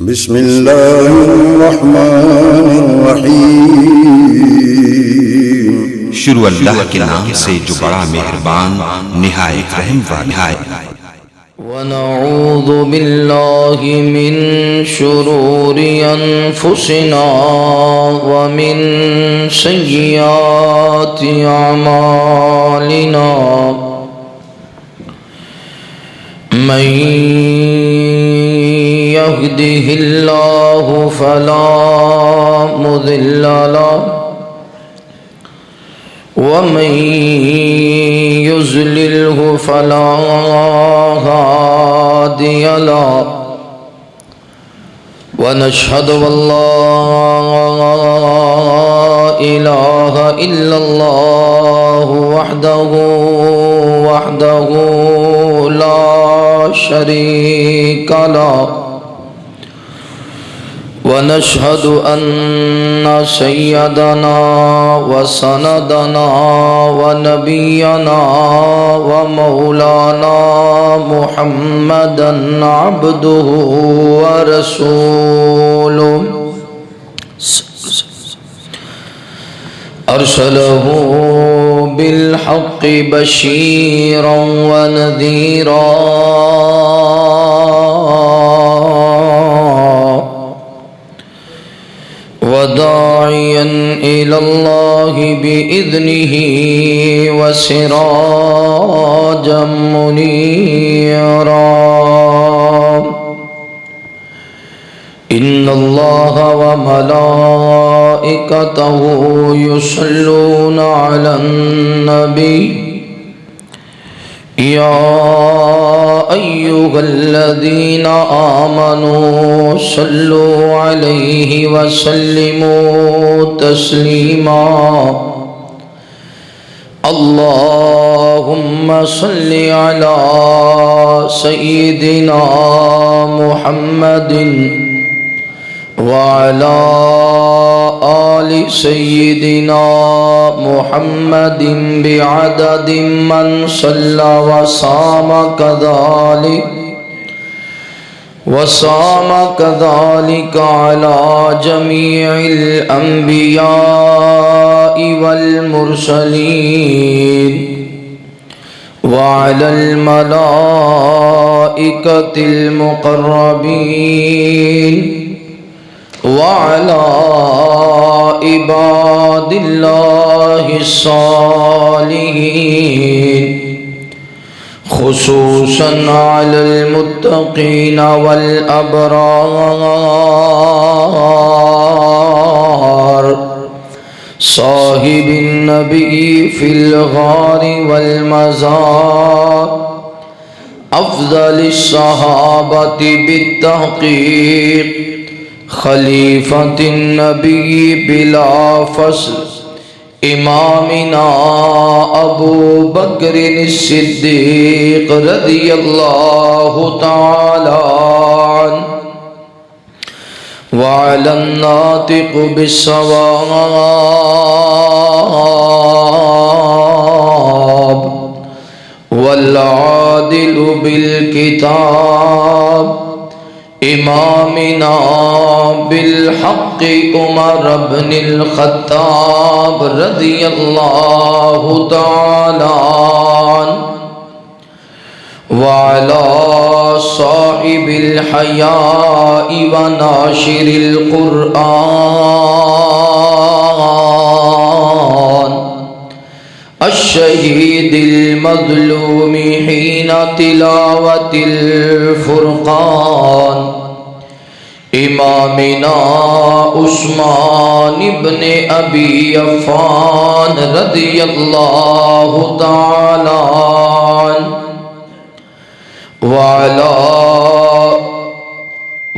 بسم اللہ الرحمن الرحیم شروع اللہ کے نام سے جو بڑا مہربان نہایت رحم والا ہے۔ ونعوذ باللہ من شرور انفسنا ومن سیئات اعمالنا من يهده الله فلا مضل له ومن يضلله فلا هادي له ونشهد أن لا إله إلا الله وحده لا شريك له ونشهد أن سيدنا وسندنا ونبينا ومولانا محمدا عبده ورسوله أرسله بالحق بشيرا ونذيرا وداعيا إلى الله بإذنه وسراجا منيرا إن الله وملائكته يصلون على النبي يا أيها الذين آمنوا صلوا عليه وسلموا تسليما اللهم صل على سيدنا محمد وعلى آل سيدنا محمد بعدد من صلى وصام كذلك على جميع الأنبياء والمرسلين وعلى الملائكة المقربين وعلى عباد الله الصالحين خصوصا على المتقين والأبرار صاحب النبي في الغار والمزار أفضل الصحابة بالتحقيق خلیفۃ النبی بلا فصل امامنا ابو بکر الصدیق رضی اللہ تعالی عنہ وعلی الناطق بالصواب والعادل بالکتاب امامنا بالحق عمر بن الخطاب رضی اللہ تعالی عنہ وعلى صاحب الحياء وناشر القرآن الشهيد المظلوم حين تلاوة الفرقان امامنا عثمان بن ابی عفان رضی اللہ تعالی عنہ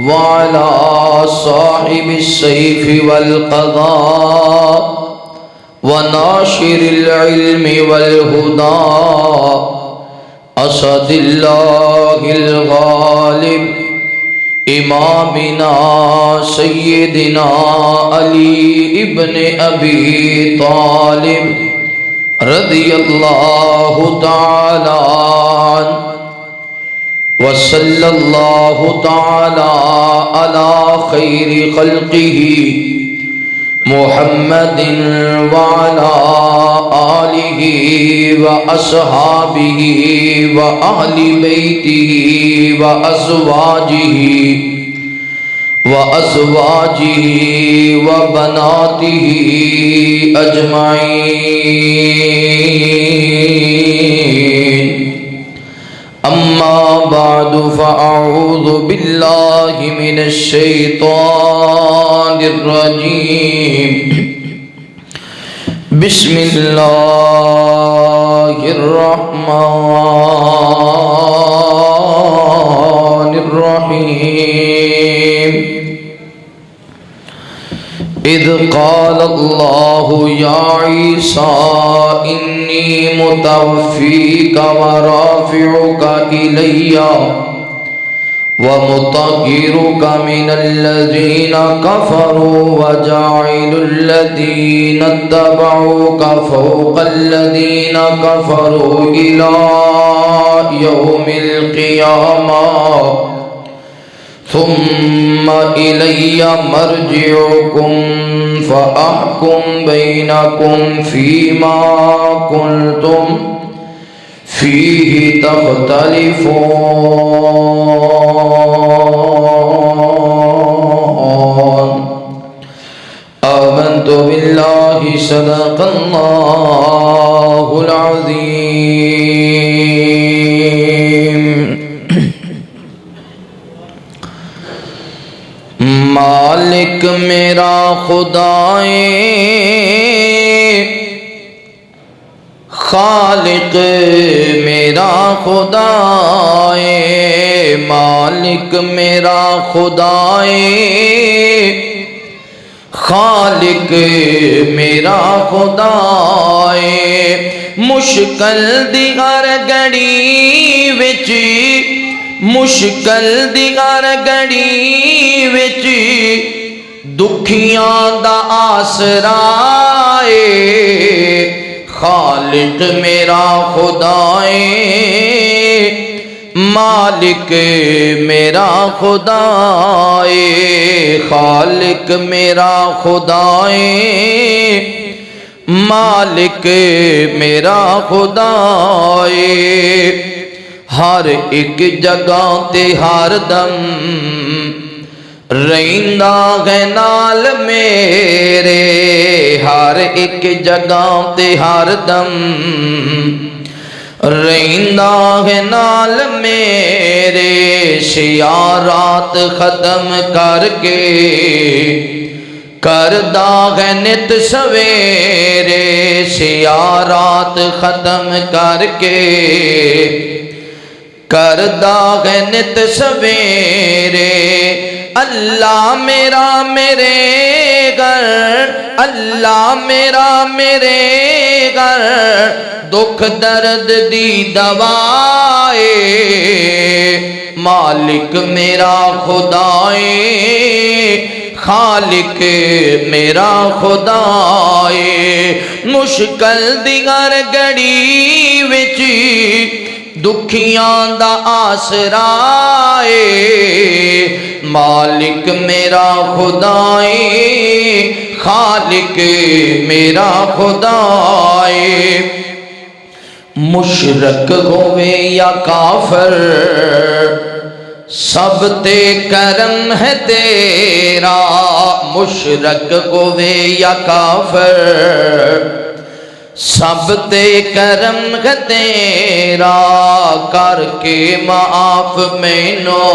وعلى صاحب السيف والقضاء وناشر العلم والهدى اسد الله الغالب امامنا سیدنا علی ابن ابی طالب رضی اللہ تعالی عنہ وصلی اللہ تعالی على خير خلقه محمد وعلى آله وأصحابه وأهل بيته وأزواجه وبناته أجمعين. أما بعد فأعوذ بالله من الشيطان الرجيم. بسم الله الرحمن الرحيم. إذ قال الله يا عيسى إني متوفيك ورافعك إلي ومطهرك من الذين كفروا وجاعل الذين اتبعوك فوق الذين كفروا إلى يوم القيامة ثم إلي مرجعكم فأحكم بينكم فيما كنتم فيه تختلفون. آمنت بالله صدق الله العظيم. مالک میرا خدائے خالق میرا خدائے مالک میرا خدائے خالق میرا خدائے مشکل دی ہر گھڑی وچ مشکل دی ہر گھڑی وچ دکھیاں دا آسرا اے خالق میرا خدائے مالک میرا خدائے خالق میرا خدائے مالک میرا خدائے ہر ایک جگہ تے ہر دم رہندا ہے نال میرے ہر ایک جگہ تے ہر دم رہندا ہے نال میرے شیارات ختم کر کے کردا ہے نت سویرے شیارات ختم کر کے کردا ہے نت سویرے اللہ میرا میرے گھر اللہ میرا میرے گھر دکھ درد دی دوائے مالک میرا خدائے خالق میرا خدائے مشکل دی ہر گھڑی وچ دکھیاں دا آسرا اے مالک میرا خدائے خالق میرا خدائے مشرک ہوئے یا کافر سب تے کرم ہے تیرا مشرک ہوئے یا کافر سب تے کرم ہے تیرا کر کے معاف مینو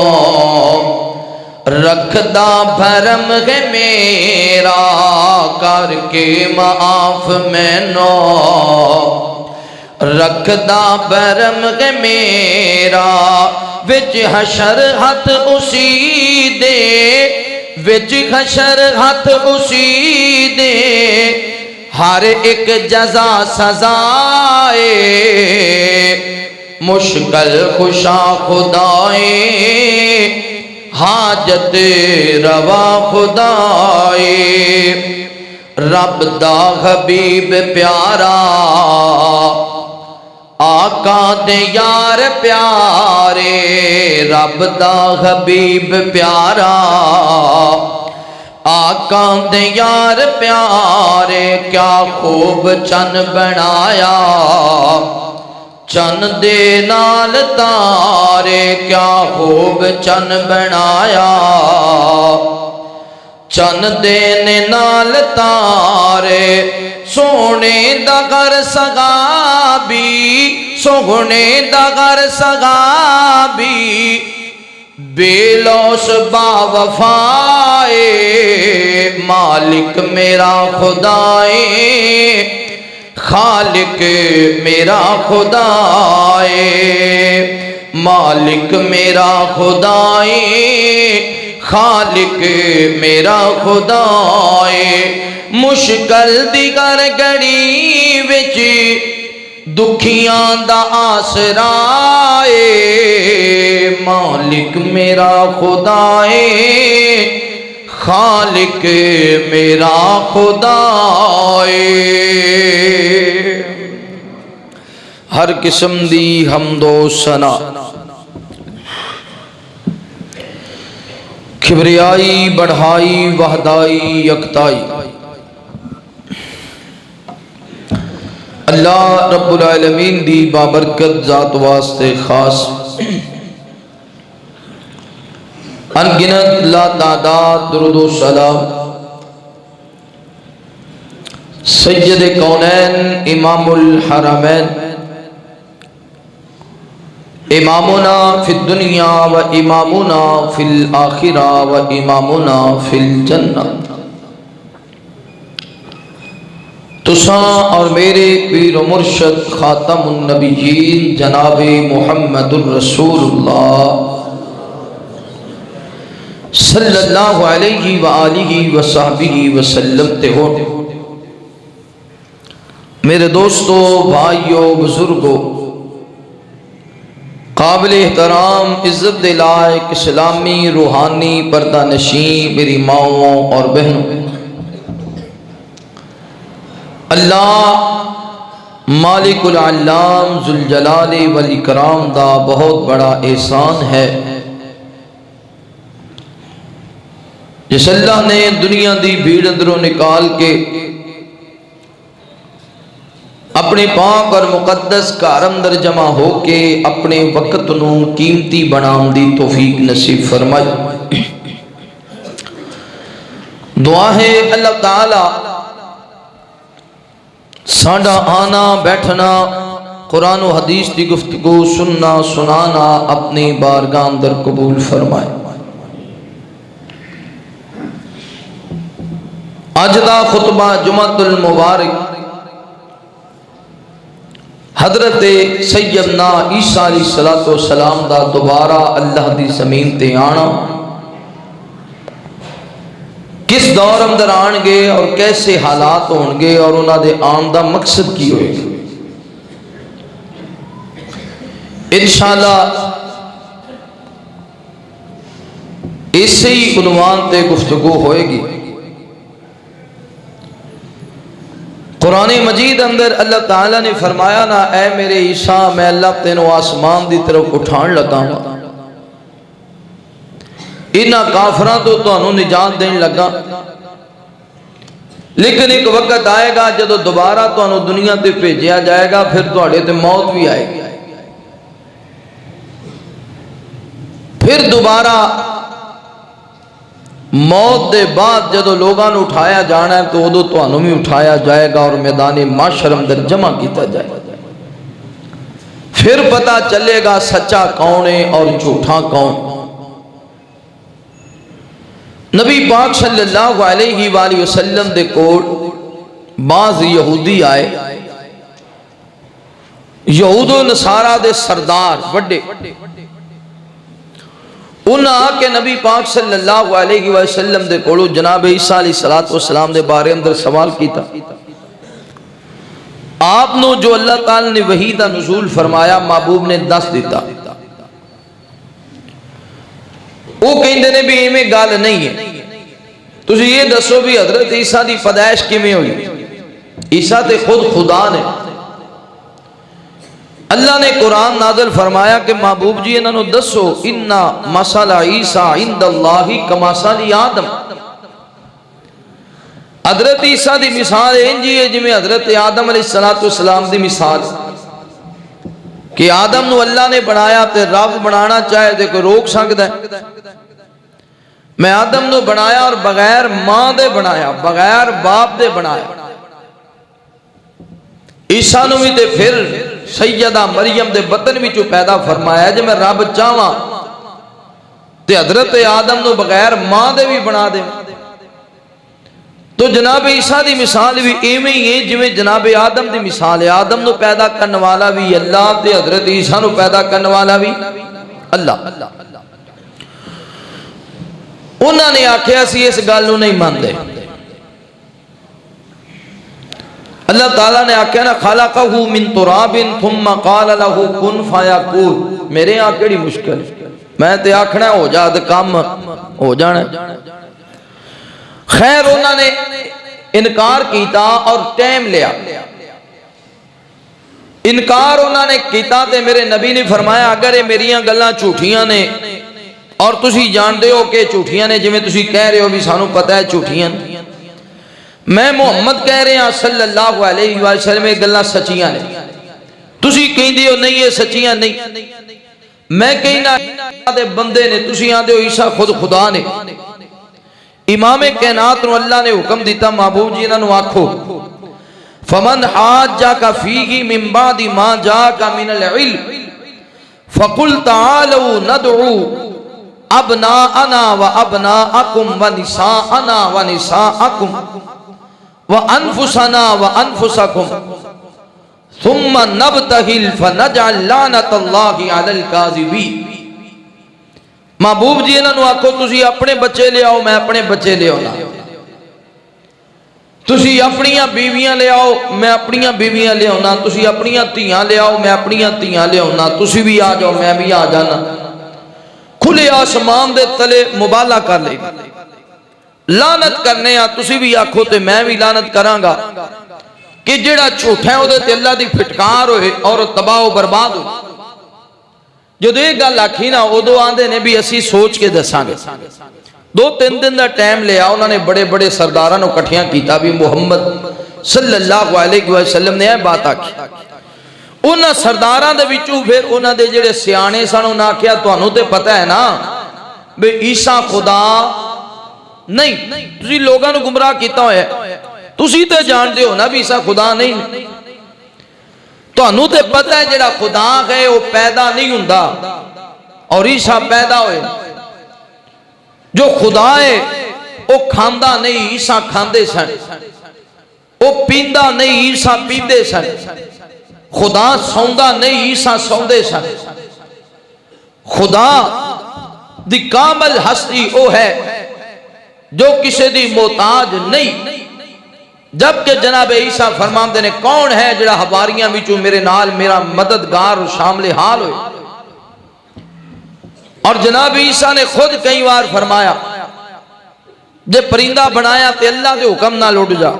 رکھدا بھرم ہے میرا کر کے معاف مینو رکھدا بھرم ہے میرا وچ حشر ہاتھ اسی دے وچ حشر ہاتھ اسی دے ہر ایک جزا سزائے مشکل خوشا خدائے حاجت روا خدائے رب دا حبیب پیارا آقا دے یار پیارے رب دا حبیب پیارا آقا دے یار پیارے کیا خوب چن بنایا چن دے نال تارے کیا خوب چن بنایا چن دے نال تارے سونے دا گھر سگابی سونے دا گھر سگابی بے لوس با وفائے مالک میرا خدائے خالق میرا خدائے مالک میرا خدائے خالق میرا خدائے مشکل دی گھڑی وچ دکھیاں دا آسرا اے مالک میرا خدائے خالق میرا خدائے ہر قسم دی حمد و ثنا کبریائی بڑھائی وحدائی یکتائی اللہ رب العالمین دی بابرکت ذات واسطے خاص انگنت لا تعداد درود و سلام سید کونین امام الحرمین امامنا فی الدنیا و امامنا فی الآخرہ و امامنا فی الجنہ تساں اور میرے پیر و مرشد خاتم النبیین جناب محمد الرسول اللہ صلی اللہ علیہ وآلہ وصحبہ وسلم تے ہو میرے دوستو بھائیو بزرگو قابل احترام عزت لائق اسلامی روحانی پردہ نشین میری ماؤں اور بہنوں اللہ مالک العلام ذوالجلال والاکرام دا بہت بڑا احسان ہے جس اللہ نے دنیا دی بھیڑ اندروں نکال کے اپنے پاک اور مقدس گھر اندر جمع ہو کے اپنے وقت نو قیمتی بنان دی توفیق نصیب فرمائی دعا ہے اللہ تعالی ساڈا آنا بیٹھنا قرآن و حدیث دی گفتگو سننا سنانا اپنی بارگاہ اندر قبول فرمائے اج دا خطبہ جمعۃ المبارک حضرت سیدنا عیسیٰ علیہ السلام دا دوبارہ اللہ دی زمین تے آنا کس دور اندر آن گے اور کیسے حالات ہون گے اور انہاں دے آن دا مقصد کی ہوئے گا انشاءاللہ اسی عنوان تے گفتگو ہوئے گی قرآن مجید اندر اللہ تعالیٰ نے فرمایا نا اے میرے عیسیٰ میں اللہ تینوں آسمان دی طرف اٹھان لگا ہوں انہاں کافران تو انہوں نجات دین لگا لیکن ایک وقت آئے گا جدو دوبارہ تو انہوں دنیا تے بھیجیا جائے گا پھر تو اڑے تے موت بھی آئے گی پھر دوبارہ موت دے بعد جدو لوگاں نے اٹھایا جانا ہے تو ادو تو انہوں بھی اٹھایا جائے گا اور میدان معاشر اندر جمع کیتا جائے گا پھر پتہ چلے گا سچا کون ہے اور جھوٹا کون نبی پاک صلی اللہ علیہ وآلہ وسلم دے کول بعض یہودی آئے یہود و نصارہ دے سردار بڑے انہاں آکے نبی پاک صلی اللہ علیہ وسلم دے کولو جناب عیسیٰ علیہ السلام دے بارے اندر سوال کیتا آپ نو جو اللہ تعالی نے وحی دا نزول فرمایا محبوب نے دس دیتا وہ کہندے نے بھی ایمیں گال نہیں ہے تجھے یہ دسو بھی حضرت عیسیٰ دی پیدائش کی میں ہوئی عیسیٰ تے خود خدا نے اللہ نے قرآن نازل فرمایا کہ محبوب جی انہوں نے دسو اِنَّا مَثَلَ عِیسیٰ عِنْدَ اللَّهِ کَمَثَلِ آدم، حضرت عیسیٰ دی مثال انجی ہے جی حضرت آدم علیہ السلام دی مثال کہ آدم نو اللہ نے بنایا تے رب بنانا چاہے تے کوئی روک سکتا ہے؟ میں آدم نو بنایا اور بغیر ماں دے بنایا، بغیر باپ دے بنایا۔ عیسیٰ نو بھی تے پھر سیدہ مریم دے بطن بھی پیدا فرمایا جے میں رب چاہواں تے حضرت آدم نو بغیر ماں دے بھی بنا دے۔ تو جناب عیسیٰ دی مثال بھی ایویں ہی ہے جویں جناب آدم دی مثال ہے۔ آدم نو پیدا کرنے والا بھی اللہ تے حضرت عیسیٰ نو پیدا کرنے والا بھی اللہ۔ انہوں نے آکھیا سی اس گل نو نہیں ماندے۔ اللہ تعالیٰ نے آکھیا نا خلقہ من تراب ثم قال له کن فیکون، میرے ہاں کیڑی مشکل میں تے آکھنا ہو جا تے کام ہو جانا۔ خیر انہوں نے انکار کیتا اور ٹائم لیا، انکار انہوں نے کیتا تے میرے نبی نے فرمایا اگر یہ میریاں گلاں جھوٹیاں نے اور تسی جان دے ہو کہ جھوٹیاں نے، جویں تسی کہہ رہے ہو بھی سانو پتہ ہے جھوٹیاں، میں محمد کہہ رہے ہیں صلی اللہ علیہ وسلم یہ گلاں سچیاں نے، تسی کہندے ہو نہیں یہ سچیاں نہیں، میں کہنا دے بندے نے، تسی آندے ہو عیسیٰ خود خدا نے۔ امام کائنات نو اللہ نے حکم دیتا محبوب جی انہوں آکھو فمن حاجاک فیہ من بعد ما جاک من العلم فقل تعالوا ندعو ابناءنا و ابناءکم و نساءنا و نساءکم و انفسنا و انفسکم ثم نبتہل فنجعل لعنت اللہ علی الکاذبین۔ محبوب جی انہوں نے آکھو تسی اپنے بچے لے آؤ میں اپنے بچے لے آؤ، تسی اپنیاں بیویاں لے آؤ میں اپنیاں بیویاں لے آؤنا، تسی اپنیاں تیاں لے آؤ میں اپنیاں تیاں لے آؤنا، تسی بھی آ جاؤ میں بھی آ جانا، کھلے آسمان دے تلے مبالہ کر لے، لعنت کرنے آ تسی بھی آکھو تے میں بھی لعنت کراں گا کہ جڑا جھوٹا ہے اودے تے اللہ دی پھٹکار ہوئے اور تباہ و برباد ہوئے۔ جدو یہ گل آکھی نا ادو آندے نے بھی اسی سوچ کے دساں گے، دو تین دن دا ٹائم لیا، انہوں نے بڑے بڑے سرداراں نو کٹھیاں کیتا بھی محمد صلی اللہ علیہ وسلم نے یہ بات آکھی۔ انہاں سرداراں دے وچوں پھر انہاں دے جڑے سیانے سن انہاں کیا تانوں تے پتہ ہے نا بے عیسیٰ خدا نہیں، تسی لوگاں نو گمراہ کیتا ہویا ہے، تسی تے جان دے ہو نا بھی عیسیٰ خدا نہیں، تو انہوں تے پتہ ہے جڑا خدا گئے وہ پیدا نہیں ہوندا اور عیسیٰ پیدا ہوئے، جو خدا ہے وہ کھاندا نہیں عیسیٰ کھاندے سن، وہ پیندا نہیں عیسیٰ پیندے سن، خدا سوندا نہیں عیسیٰ سوندے سن، خدا دی کامل ہستی وہ ہے جو کسی دی محتاج نہیں۔ جبکہ جناب عیسیٰ فرماندے نے کون ہے جڑا حواریاں بچوں میرے نال میرا مددگار اور شامل حال ہوئے، اور جناب عیسیٰ نے خود کئی بار فرمایا جے پرندہ بنایا تے اللہ دے حکم نہ لٹ جا،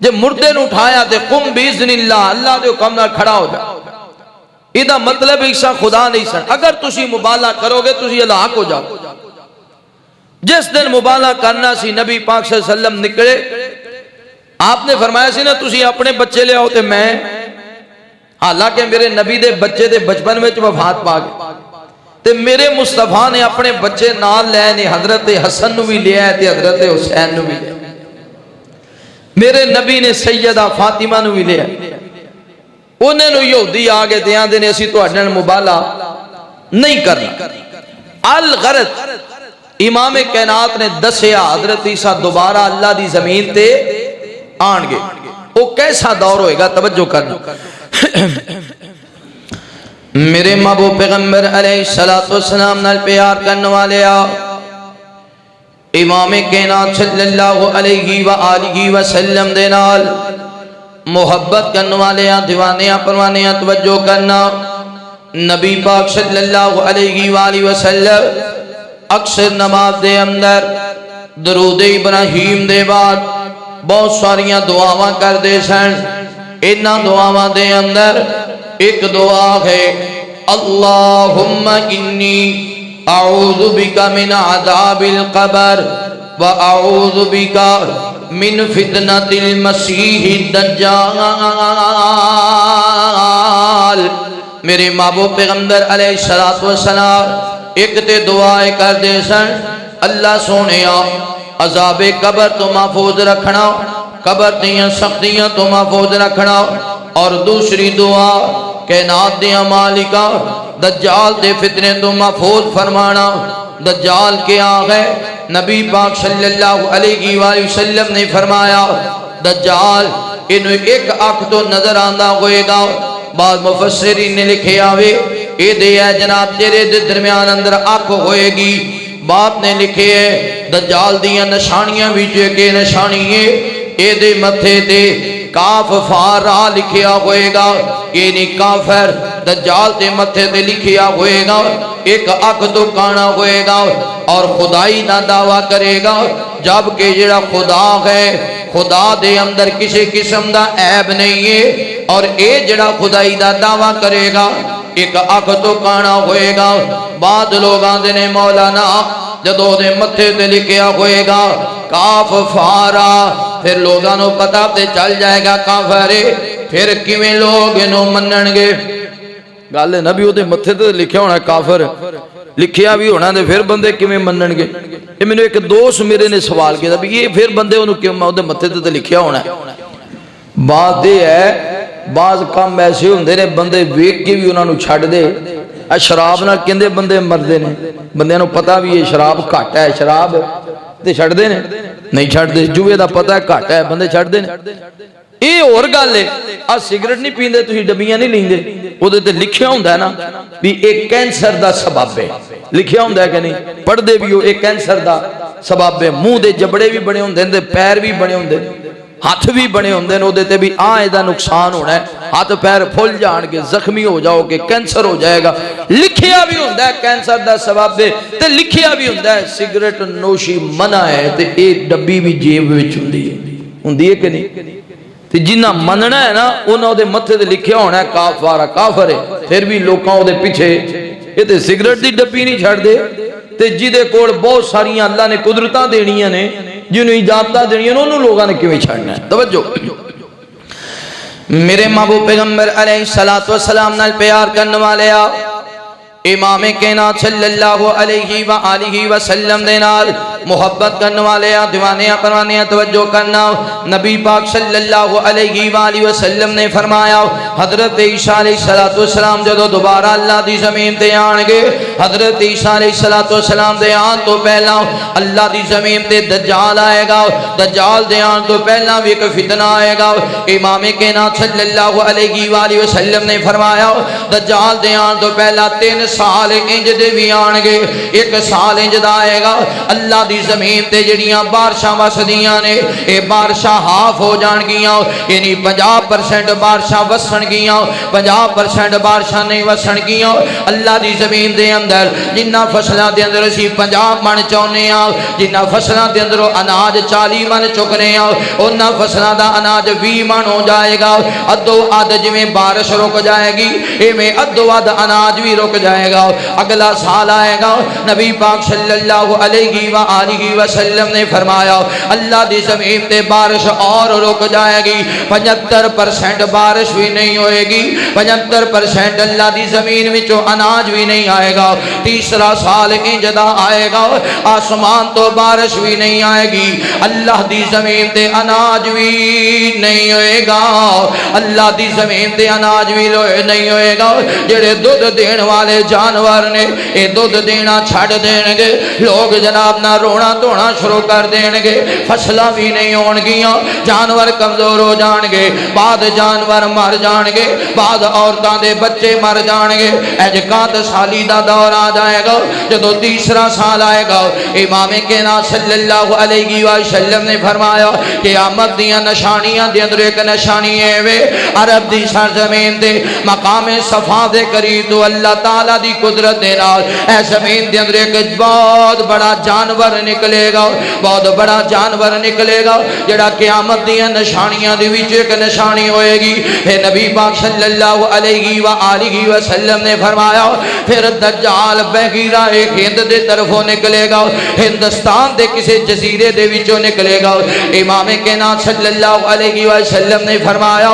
جے مردے نو اٹھایا تے قم باذن اللہ اللہ دے حکم نہ کھڑا ہو جا۔ ایدہ مطلب عیسیٰ خدا نہیں سن، اگر تسی مبالغہ کرو گے تسی ہلاک ہو جاؤ۔ جس دن مبالغہ کرنا سی نبی پاک صلی اللہ علیہ وسلم نکلے، آپ نے فرمایا سی نا تسی اپنے بچے لے آؤ تے میں، حالانکہ میرے نبی دے بچے دے بچپن میں وفات پا گئے تے میرے مصطفیٰ نے اپنے بچے نال لے نے حضرت حسن نو بھی لیا ہے تے حضرت حسین نو بھی لیا، میرے نبی نے سیدہ فاطمہ نو بھی لیا، انہیں نو یہودی آگے دیاں دینے اسی تو اڈن مبالہ نہیں کرنا۔ الغرض امام کائنات نے دسیا حضرت عیسیٰ دوبارہ اللہ دی زمین تے آن گے، وہ کیسا دور ہوئے گا توجہ کرنا۔ میرے محبوب پیغمبر علیہ السلام نال پیار کرنے والے آ امام کائنات صلی اللہ علیہ وآلہ وسلم دے نال محبت کرنے والے آ دیوانے آ پروانے آ توجہ کرنا۔ نبی پاک صلی اللہ علیہ وآلہ وسلم اکثر نماز دے اندر درود ابراہیم دے بعد بہت ساریاں دعاواں کر دے سن، انہاں دعاواں دے اندر ایک دعا ہے اللہم انی اعوذ بک من عذاب القبر واعوذ بک من فتنة المسیح الدجال۔ میرے محبوب پیغمبر علیہ السلام ایک تے دعائیں کر دے سن، اللہ سونیا عذاب قبر تو محفوظ رکھنا، قبر دیاں سختیاں تو محفوظ رکھنا، اور دوسری دعا کائنات دیاں مالکہ دجال دے فتنے تو محفوظ فرمانا۔ دجال کیا ہے؟ نبی پاک صلی اللہ علیہ وآلہ وسلم نے فرمایا دجال انہوں ایک آنکھ تو نظر آندہ ہوئے گا، بعض مفسرین نے لکھے آوے اے دے ہے جناب تیرے درمیان اندر آنکھ ہوئے گی، باپ نے لکھے ہے دجال دیاں نشانیاں بھی جو کہ نشانیے اے دے متھے دے کاف فارا لکھیا ہوئے گا، یعنی کافر دجال دے متھے دے لکھیا ہوئے گا، ایک آنکھ تو کانا ہوئے گا اور خدائی نہ دعویٰ کرے گا، جبکہ جڑا خدا ہے خدا دے اندر کسی قسم دا عیب نہیں ہے، اور اے جڑا خدائی دا دعویٰ کرے گا ایک آنکھ تو کانا ہوئے گا۔ بعد لوگ آندے نے مولانا جدو دے متھے تے لکھیا ہوئے گا کاف فارا، پھر لوگاں نو پتہ تے چل جائے گا کافر ہے، پھر کیویں لوگ انہوں منن گے؟ گل نبی دے متھے تے لکھیا ہونا کافر، لکھیا بھی ہونا تے پھر بندے کیویں منن گے؟ یہ میں نے ایک دوست میرے نے سوال کیا تھا یہ پھر بندے انہوں کیوں دے متھے تے لکھیا ہونا ہے؟ بات یہ ہے بعض کام ایسے ہوندے نے بندے ویکھ کے بھی انہاں نو چھڈ دے، شراب نال کیندے بندے مردے نے، بندیاں نو پتہ بھی یہ شراب گھٹ ہے، شراب تے چھڈ دے نے نہیں چھڈ دے، جوئے دا پتہ ہے گھٹ ہے بندے چھڈ دے نے۔ اے اور گل ہے آ سگریٹ نہیں پیندے تسی ڈبیاں نہیں لیندے، اودے تے لکھیا ہوندا ہے نا بھی ایک کینسر دا سبب ہے، لکھیا ہوندا ہے کہ نہیں؟ پڑھ دے بھی ہو ایک کینسر دا سبب ہے، منہ دے جبڑے بھی بنے ہوندے نے، پیر بھی بنے ہوندے نے، ہاتھ بھی بنے ہوندے نے، اودے تے بھی دا نقصان ہونا ہے، ہاتھ پیر پھول جان گے، زخمی ہو جاؤ گے، کینسر ہو جائے گا، لکھیا بھی ہوندا ہے کینسر دا سبب ہے، تے لکھیا بھی ہوندا ہے سگریٹ نوشی منع ہے، تے ایک ڈبی بھی جیب وچ ہوندی ہے کہ نہیں؟ تے جنہ مننا ہے نا انہوں دے متھے تے لکھیا ہونا ہے کافارا کافر ہے، پھر بھی لوکاں دے پیچھے یہ تے سگریٹ دی ڈبی نہیں چھڑ دے، تے جدے کول بہت ساریاں اللہ نے قدرتاں دینیاں نے، جنہوں اجازتاں دینیاں انہوں لوگاں نے کیویں چھڑنا ہے؟ توجہ میرے محبوب پیغمبر علیہ السلام نال پیار کرنے والے امام کائنات صلی اللہ علیہ وآلہ وسلم دے نال محبت کرنے والے دیوانیاں پروانیاں توجہ کرنا، نبی پاک صلی اللہ علیہ وآلہ وسلم نے فرمایا حضرت عیسیٰ علیہ السلام جدو دوبارہ اللہ دی زمین تے آن گے، حضرت عیسیٰ علیہ السلام دے آن تو پہلا اللہ دی زمین تے دجال آئے گا، دجال دے آن تو پہلا بھی ایک فتنہ آئے گا، امام کائنات صلی اللہ علیہ وآلہ وسلم نے فرمایا دجال دے آن تو پہلا 3 سال انج دے بھی آن گے، 1 سال انج دا آئے گا، اللہ دی زمین تے جڑیاں بارشاں وسدیاں نے اے بارشاں ہاف ہو جان گیاں، یعنی 50% بارشاں وسن گیاں، 50% بارشاں نہیں وسن گیاں۔ اللہ دی زمین دے اندر جنہ فصلاں دے اندر اسی 50 من چونے آ، جنہ فصلاں دے اندر اناج 40 من چکنے آ، انہاں فصلاں دا اناج 20 من ہو جائے گا، ادو اد جویں بارش رک جائے گی ایویں ادو اد اناج بھی رک جائے گا۔ اگلا سال آئے گا، نبی پاک صلی اللہ علیہ وآلہ وسلم نے فرمایا اللہ دی زمین تے بارش اور رک جائے گی، 75% بارش بھی نہیں ہوئے گی، 75% اللہ دی زمین وچوں اناج بھی نہیں آئے گا۔ تیسرا سال انجدا آئے گا، آسمان تو بارش بھی نہیں آئے گی، اللہ دی زمین تے اناج بھی نہیں ہوئے گا، اللہ دی زمین تے اناج بھی نہیں ہوئے گا۔ جڑے دودھ دین والے جانور نے اے دودھ دینا چھڑ دین گے، لوگ جناب نہ رونا دھونا شروع کر دین گے، فصلہ بھی نہیں ہون گیاں، جانور کمزور ہو جان گے، بعد جانور مر جان گے، بعد عورتاں دے بچے مر جان گے، اجکات سالی دا دور آ جائے گا۔ جدو تیسرا سال آئے گا امام کائنات صلی اللہ علیہ وسلم نے فرمایا قیامت دیاں نشانیاں دے اندر ایک نشانی ہے وے عرب دی سرزمین دے مقام صفا دے قریب تو اللہ تعالیٰ دی قدرت دے نال اے زمین دے اندر ایک بہت بڑا جانور جانور نکلے گا بہت بڑا جانور نکلے گا جڑا قیامت دیاں نشانیاں دی وچ ایک نشانی ہوئے گی اے نبی پاک صلی اللہ علیہ وآلہ وسلم نے فرمایا پھر دجال بغیرہ ہند دے طرفوں نکلے گا ہندوستان دے کسی جزیرے دے وچوں نکلے گا امام کائنات صلی اللہ علیہ وسلم نے فرمایا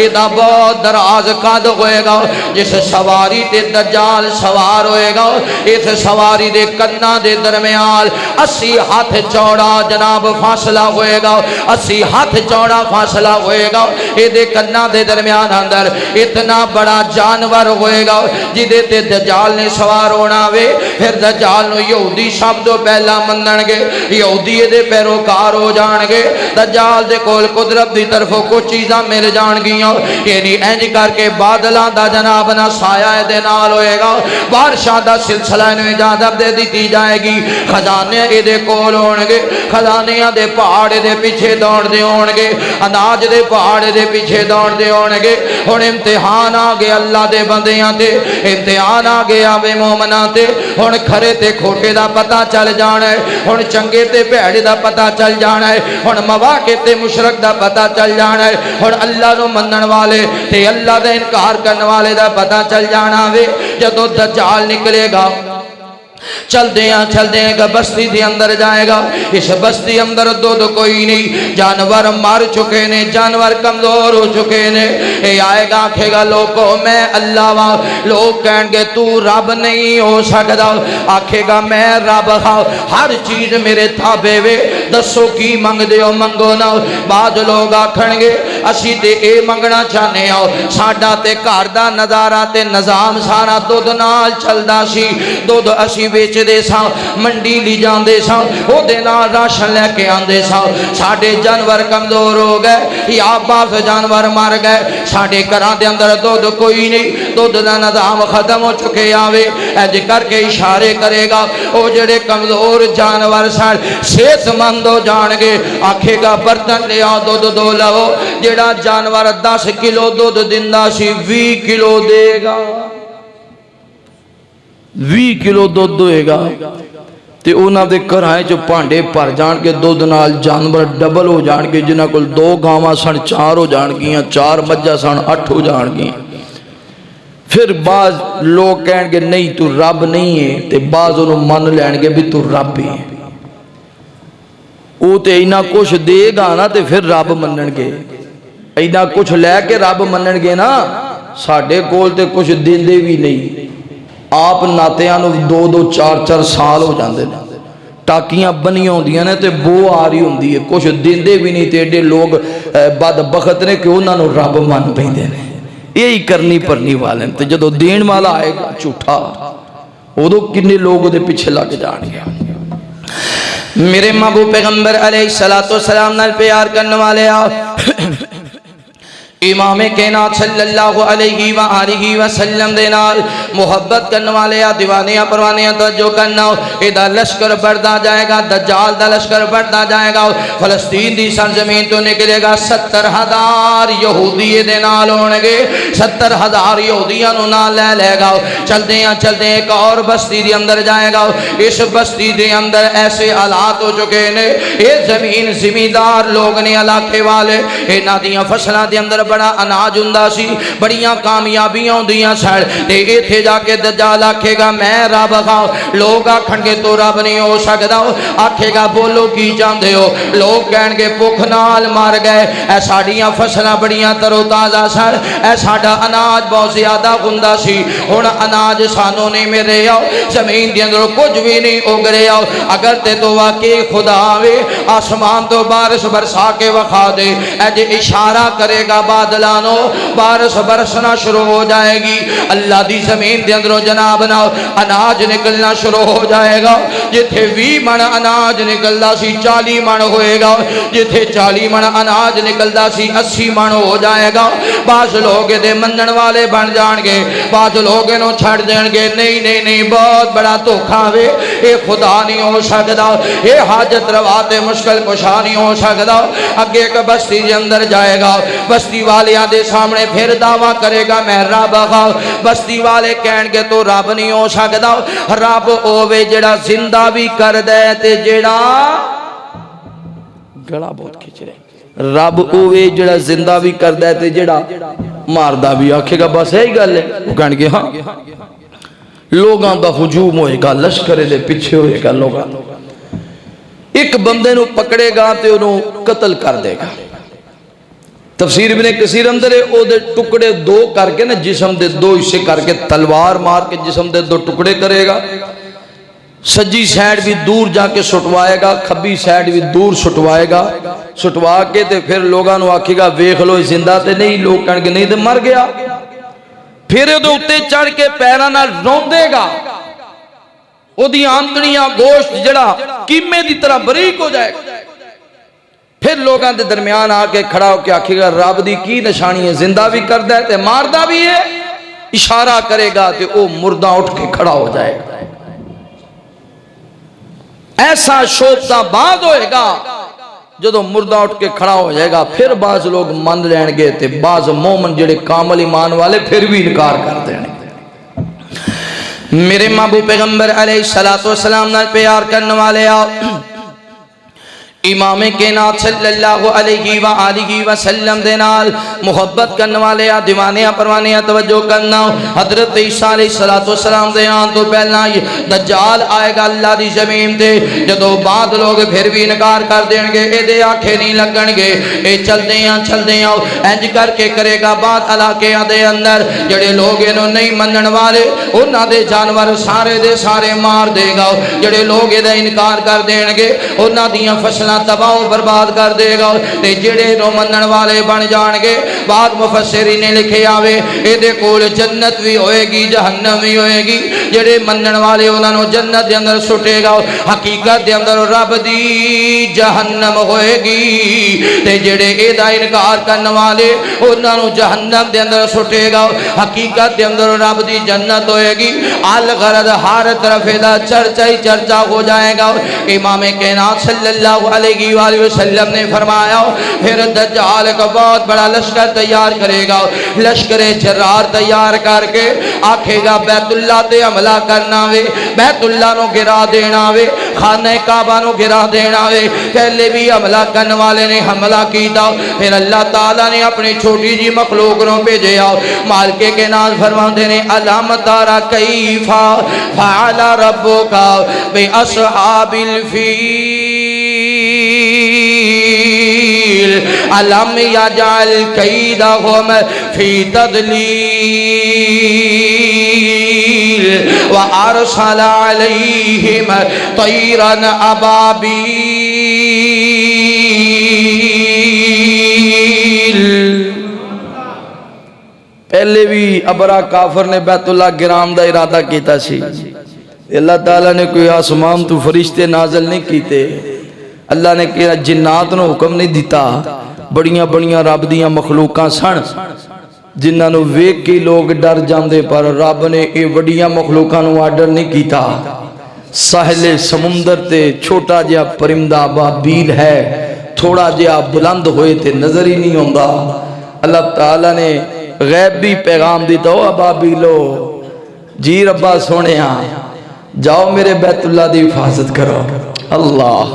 ادا بہت دراز قد ہوئے گا جس سواری تے دجال سوار ہوئے گا اس سواری دے کناں دے درمیان 80 ہاتھ چوڑا جناب فاصلہ ہوئے گا 80 ہاتھ چوڑا فاصلہ ہوئے گا اے دے کناں دے درمیان اندر اتنا بڑا جانور ہوئے گا جدے تے دجال نے سوار ہونا وے پھر دجال نو یہودی سب تو پہلا منن گے یہودی دے پیروکار ہو جان گے دجال دے کول قدرت دی طرفوں کچھ چیزاں مل جان گیاں یعنی انج کر کے بادلاں دا جناب نہ سایہ دے نال ہوئے گا بارشاں دا سلسلہ انہوں اجازت دے دیتی جائے گی خزانے دے کول ہون گے خزانیاں دے پہاڑ دے پیچھے دوڑ دے ہون گے اناج دے پہاڑ دے پیچھے دوڑ دے ہون گے ہن امتحان آ گیا اللہ دے بندیاں تے امتحان آ گیا بے مومناں تے ہن کھرے تے کھوٹے دا پتہ چل جانا ہے ہن چنگے تے بھڑے دا پتہ چل جانا ہے ہن مواقع تے مشرک دا پتہ چل جانا ہے ہن اللہ نو منن والے تے اللہ دا انکار کرنے والے دا پتہ چل جانا وے جدوں دجال نکلے گا چل دیں گا بستی دے اندر جائے گا اس بستی اندر دو کوئی نہیں جانور مار چکے نے جانور کمزور ہو چکے نے اے آئے گا کہے گا لوگوں میں اللہ وا لوگ کہیں گے تو رب نہیں ہو سکتا آکھے گا میں رب ہاں ہر چیز میرے تابع وے دسو کی منگ دیو منگو نا بعد لوگ آکھن گے اسی تے اے منگنا چاہنے آؤ ساڈا تے گھر دا نظارہ تے نظام سارا دودھ نال چلدا سی دودھ اسی بیچ دے ساں منڈی لی جان دے ساں او دے نال راشن لے کے آن دے ساں ساڑھے جانور کمزور ہو گئے یا باف جانور مار گئے ساڑھے کران دے اندر دودھ کوئی نہیں دودھ دا نظام ختم ہو چکے آوے ایج کر کے اشارے کرے گا او جڑے کمزور جانور ساڑھ صحت مند ہو جان گے آکھے گا برتن لیا دودھ دو لو جڑا جانور 10 کلو دودھ دندہ سی 20 کلو دے گا 20 کلو دودھ دوئے گا تے اونا دے کرائیں جو پانڈے پر جان کے دودھ نال جانور ڈبل ہو جان کے جنہ کل 2 گاواں سن 4 ہو جان گیاں 4 مجھا سن 8 ہو جان گیاں پھر بعض لوگ کہیں گے نہیں تو رب نہیں ہے تے بعض انہوں من لین گے بھی تو رب ہی ہے او تے اینا کچھ دے گا نا تے پھر رب منن گے اینا کچھ لے کے رب منن گے نا ساڑھے کول تے کچھ دن دے بھی نہیں آپ ناتیاں 2-4 سال ہو جاندے نا ٹاکیاں بنی ہوندیاں نے تے بو آ رہی ہوندی ہے کچھ دن دے بھی نہیں تے ایڈے لوگ بدبخت نے کہ انہاں نو رب من پیندے نے یہی کرنی پرنی والے تے جدو دین والا آئے گا جھوٹا ادو کنے لوگ دے پیچھے لگ جان گیا میرے محبوب پیغمبر علیہ السلام نال پیار کرنے والے آؤ امام کائنات صلی اللہ علیہ وآلہ وسلم دے نال محبت کرنے والے دیوانیاں پروانیاں توجہ کرنا ادا لشکر بڑھتا جائے گا دجال دا لشکر بڑھتا جائے گا فلسطین دی سرزمین تو نکلے گا 70,000 یہودی دے نال ہونگے 70,000 یہودیاں نو نال لے لے گا چلتے ہیں ایک اور بستی دی اندر جائے گا اس بستی دے اندر ایسے حالات ہو چکے نے یہ زمین زمیندار لوگ نے علاقے والے انہاں دیاں فصلاں دے اندر بڑا اناج ہوندا سی بڑیاں کامیابیاں ہوندیاں سن تے ایتھے جا کے دجال آکھے گا میں رب ہاں لوگ آکھن گے تو رب نہیں ہو سکدا آکھے گا بولو کی چاہندے ہو لوگ کہن گے بھوک نال مر گئے اے ساڈیاں فصلاں بڑیاں تر و تازہ سن اے ساڈا اناج بہت زیادہ ہوندا سی ہن اناج سانو نہیں مل رہا زمین دے اندر کچھ بھی نہیں اگ رہا اگر تے تو واقعی خدا آوے آسمان تو بارش برسا کے وکھا دے اے جے اشارہ کرے گا بادلانو بارش برسنا شروع ہو جائے گی اللہ دی زمین دے اندروں جناب نا اناج نکلنا شروع ہو جائے گا جتھے 20 من اناج نکلدا سی 40 من ہوئے گا جتھے 40 من اناج نکلدا سی 80 من ہو جائے گا بعض لوگ دے منن والے بن جان گے بعض لوگ انہوں چھڑ دین گے نہیں نہیں نہیں بہت بڑا دھوکھا وے اے خدا نہیں ہو سکتا اے حاجت روا تے مشکل کشا نہیں ہو سکتا اگے ایک بستی دے اندر جائے گا بستی والیاں دے سامنے پھر دعویٰ کرے گا میں رب ہاں بستی والے کہن گے تو رب نہیں ہو سکتا رب اوے جڑا زندہ بھی کر دے تے جڑا گلا بہت کھچ رہے رب اوے جڑا زندہ بھی کر دے تے جڑا ماردہ بھی آکھے گا بس یہی گل ہے وہ کہن گے ہاں لوگاں دا ہجوم ہوئے گا لشکرے دے پیچھے ہوئے گا لوگاں ایک بندے نو پکڑے گا تے انہوں قتل کر دے گا تفسیر ابن کثیر اندر ہے او دے ٹکڑے دو کر کے نا جسم دے دو حصے کر کے تلوار مار کے جسم دے دو ٹکڑے کرے گا سجی سائیڈ بھی دور جا کے سٹوائے گا کھبی سائیڈ بھی دور سٹوائے گا سٹوا کے تے پھر لوگاں نو آکھے گا ویکھ لو زندہ تے نہیں لوگ کہن گے نہیں تے مر گیا پھر دے اُتے چڑھ کے پیراں نال روندے گا او دی آنتڑیاں گوشت جڑا کیمے دی طرح بریک ہو جائے گا پھر لوگاں دے درمیان آ کے کھڑا ہو کے آکھے گا رب دی کی نشانی ہے زندہ بھی کردہ ہے تے ماردہ بھی ہے اشارہ کرے گا تے او مردہ اٹھ کے کھڑا ہو جائے گا ایسا شوبتا بعد ہوئے گا جدو مردہ اٹھ کے کھڑا ہو جائے گا پھر بعض لوگ مان لین گے تے بعض مومن جڑے کامل ایمان والے پھر بھی انکار کر دینے میرے محبوب پیغمبر علیہ السلام نال پیار کرنے والے آؤ امام کائنات صلی اللہ علیہ وآلہ وسلم دے نال محبت کرنے والے دیوانیاں پروانیاں توجہ کرنا حضرت عیسیٰ علیہ السلام دے آن تو پہلنا دجال آئے گا اللہ دی زمین دے جدو بعد لوگ پھر بھی انکار کر دیں گے اے دے آنکھیں نہیں لگن گے اے چل دیں انج کر کے کرے گا بعد علاقے دے اندر جڑے لوگ انہوں نہیں منن والے انہاں دے جانور سارے دے سارے مار دے گا جڑے لوگ دے انکار کر دیں گے انہاں دیاں فصلیں تباہ و برباد کر دے گا تے جڑے نو منن والے بن جان گے بعد مفسرین نے لکھے آوے اے دے کول جنت بھی ہوئے گی جہنم بھی ہوئے گی جڑے منن والے انہاں نو جنت دے اندر سٹے گا حقیقت دے اندر رب دی جہنم ہوئے گی تے جڑے اے دا انکار کرنے والے انہاں نو جہنم دے اندر سٹے گا حقیقت دے اندر رب دی جنت ہوئے گی الغرض ہر طرف دا چرچا ہی چرچا ہو جائے گا امام کائنات صلی اللہ علیہ وآلہ وسلم نے فرمایا پھر دجال کا بہت بڑا لشکر تیار کرے گا لشکر جرار تیار کر کے آکھے گا بیت اللہ تے حملہ کرنا وے بیت اللہ نو گرا دینا وے خانہ کعبہ نو گرا دینا وے پہلے بھی حملہ کرنے والے نے حملہ کیتا پھر اللہ تعالیٰ نے اپنی چھوٹی جی مخلوق نو بھیجے آؤ مالکے کے ناز فرماتے نے علام تارا کیفا فعل ربکا بی اصحاب الفیل علم یجعل کیدہم فی تدلیل وارسل علیہم طیرا ابابیل پہلے بھی ابرا کافر نے بیت اللہ گرام دا ارادہ کیتا سی اللہ تعالیٰ نے کوئی آسمان تو فرشتے نازل نہیں کیتے اللہ نے کہا جنات نو حکم نہیں دیتا بڑیاں بڑیاں رب دیاں مخلوقاں سن جنہاں نو ویک کے لوگ ڈر جاندے پر رب نے اے وڈیاں مخلوقاں نو آرڈر نہیں کیتا ساحل سمندر تے چھوٹا جہا پرندہ ابابیل ہے تھوڑا جہا بلند ہوئے تے نظر ہی نہیں ہوندا اللہ تعالیٰ نے غیب بھی پیغام دیتا ہو ابابیلو جی ربا سونے جاؤ میرے بیت اللہ دی حفاظت کرو اللہ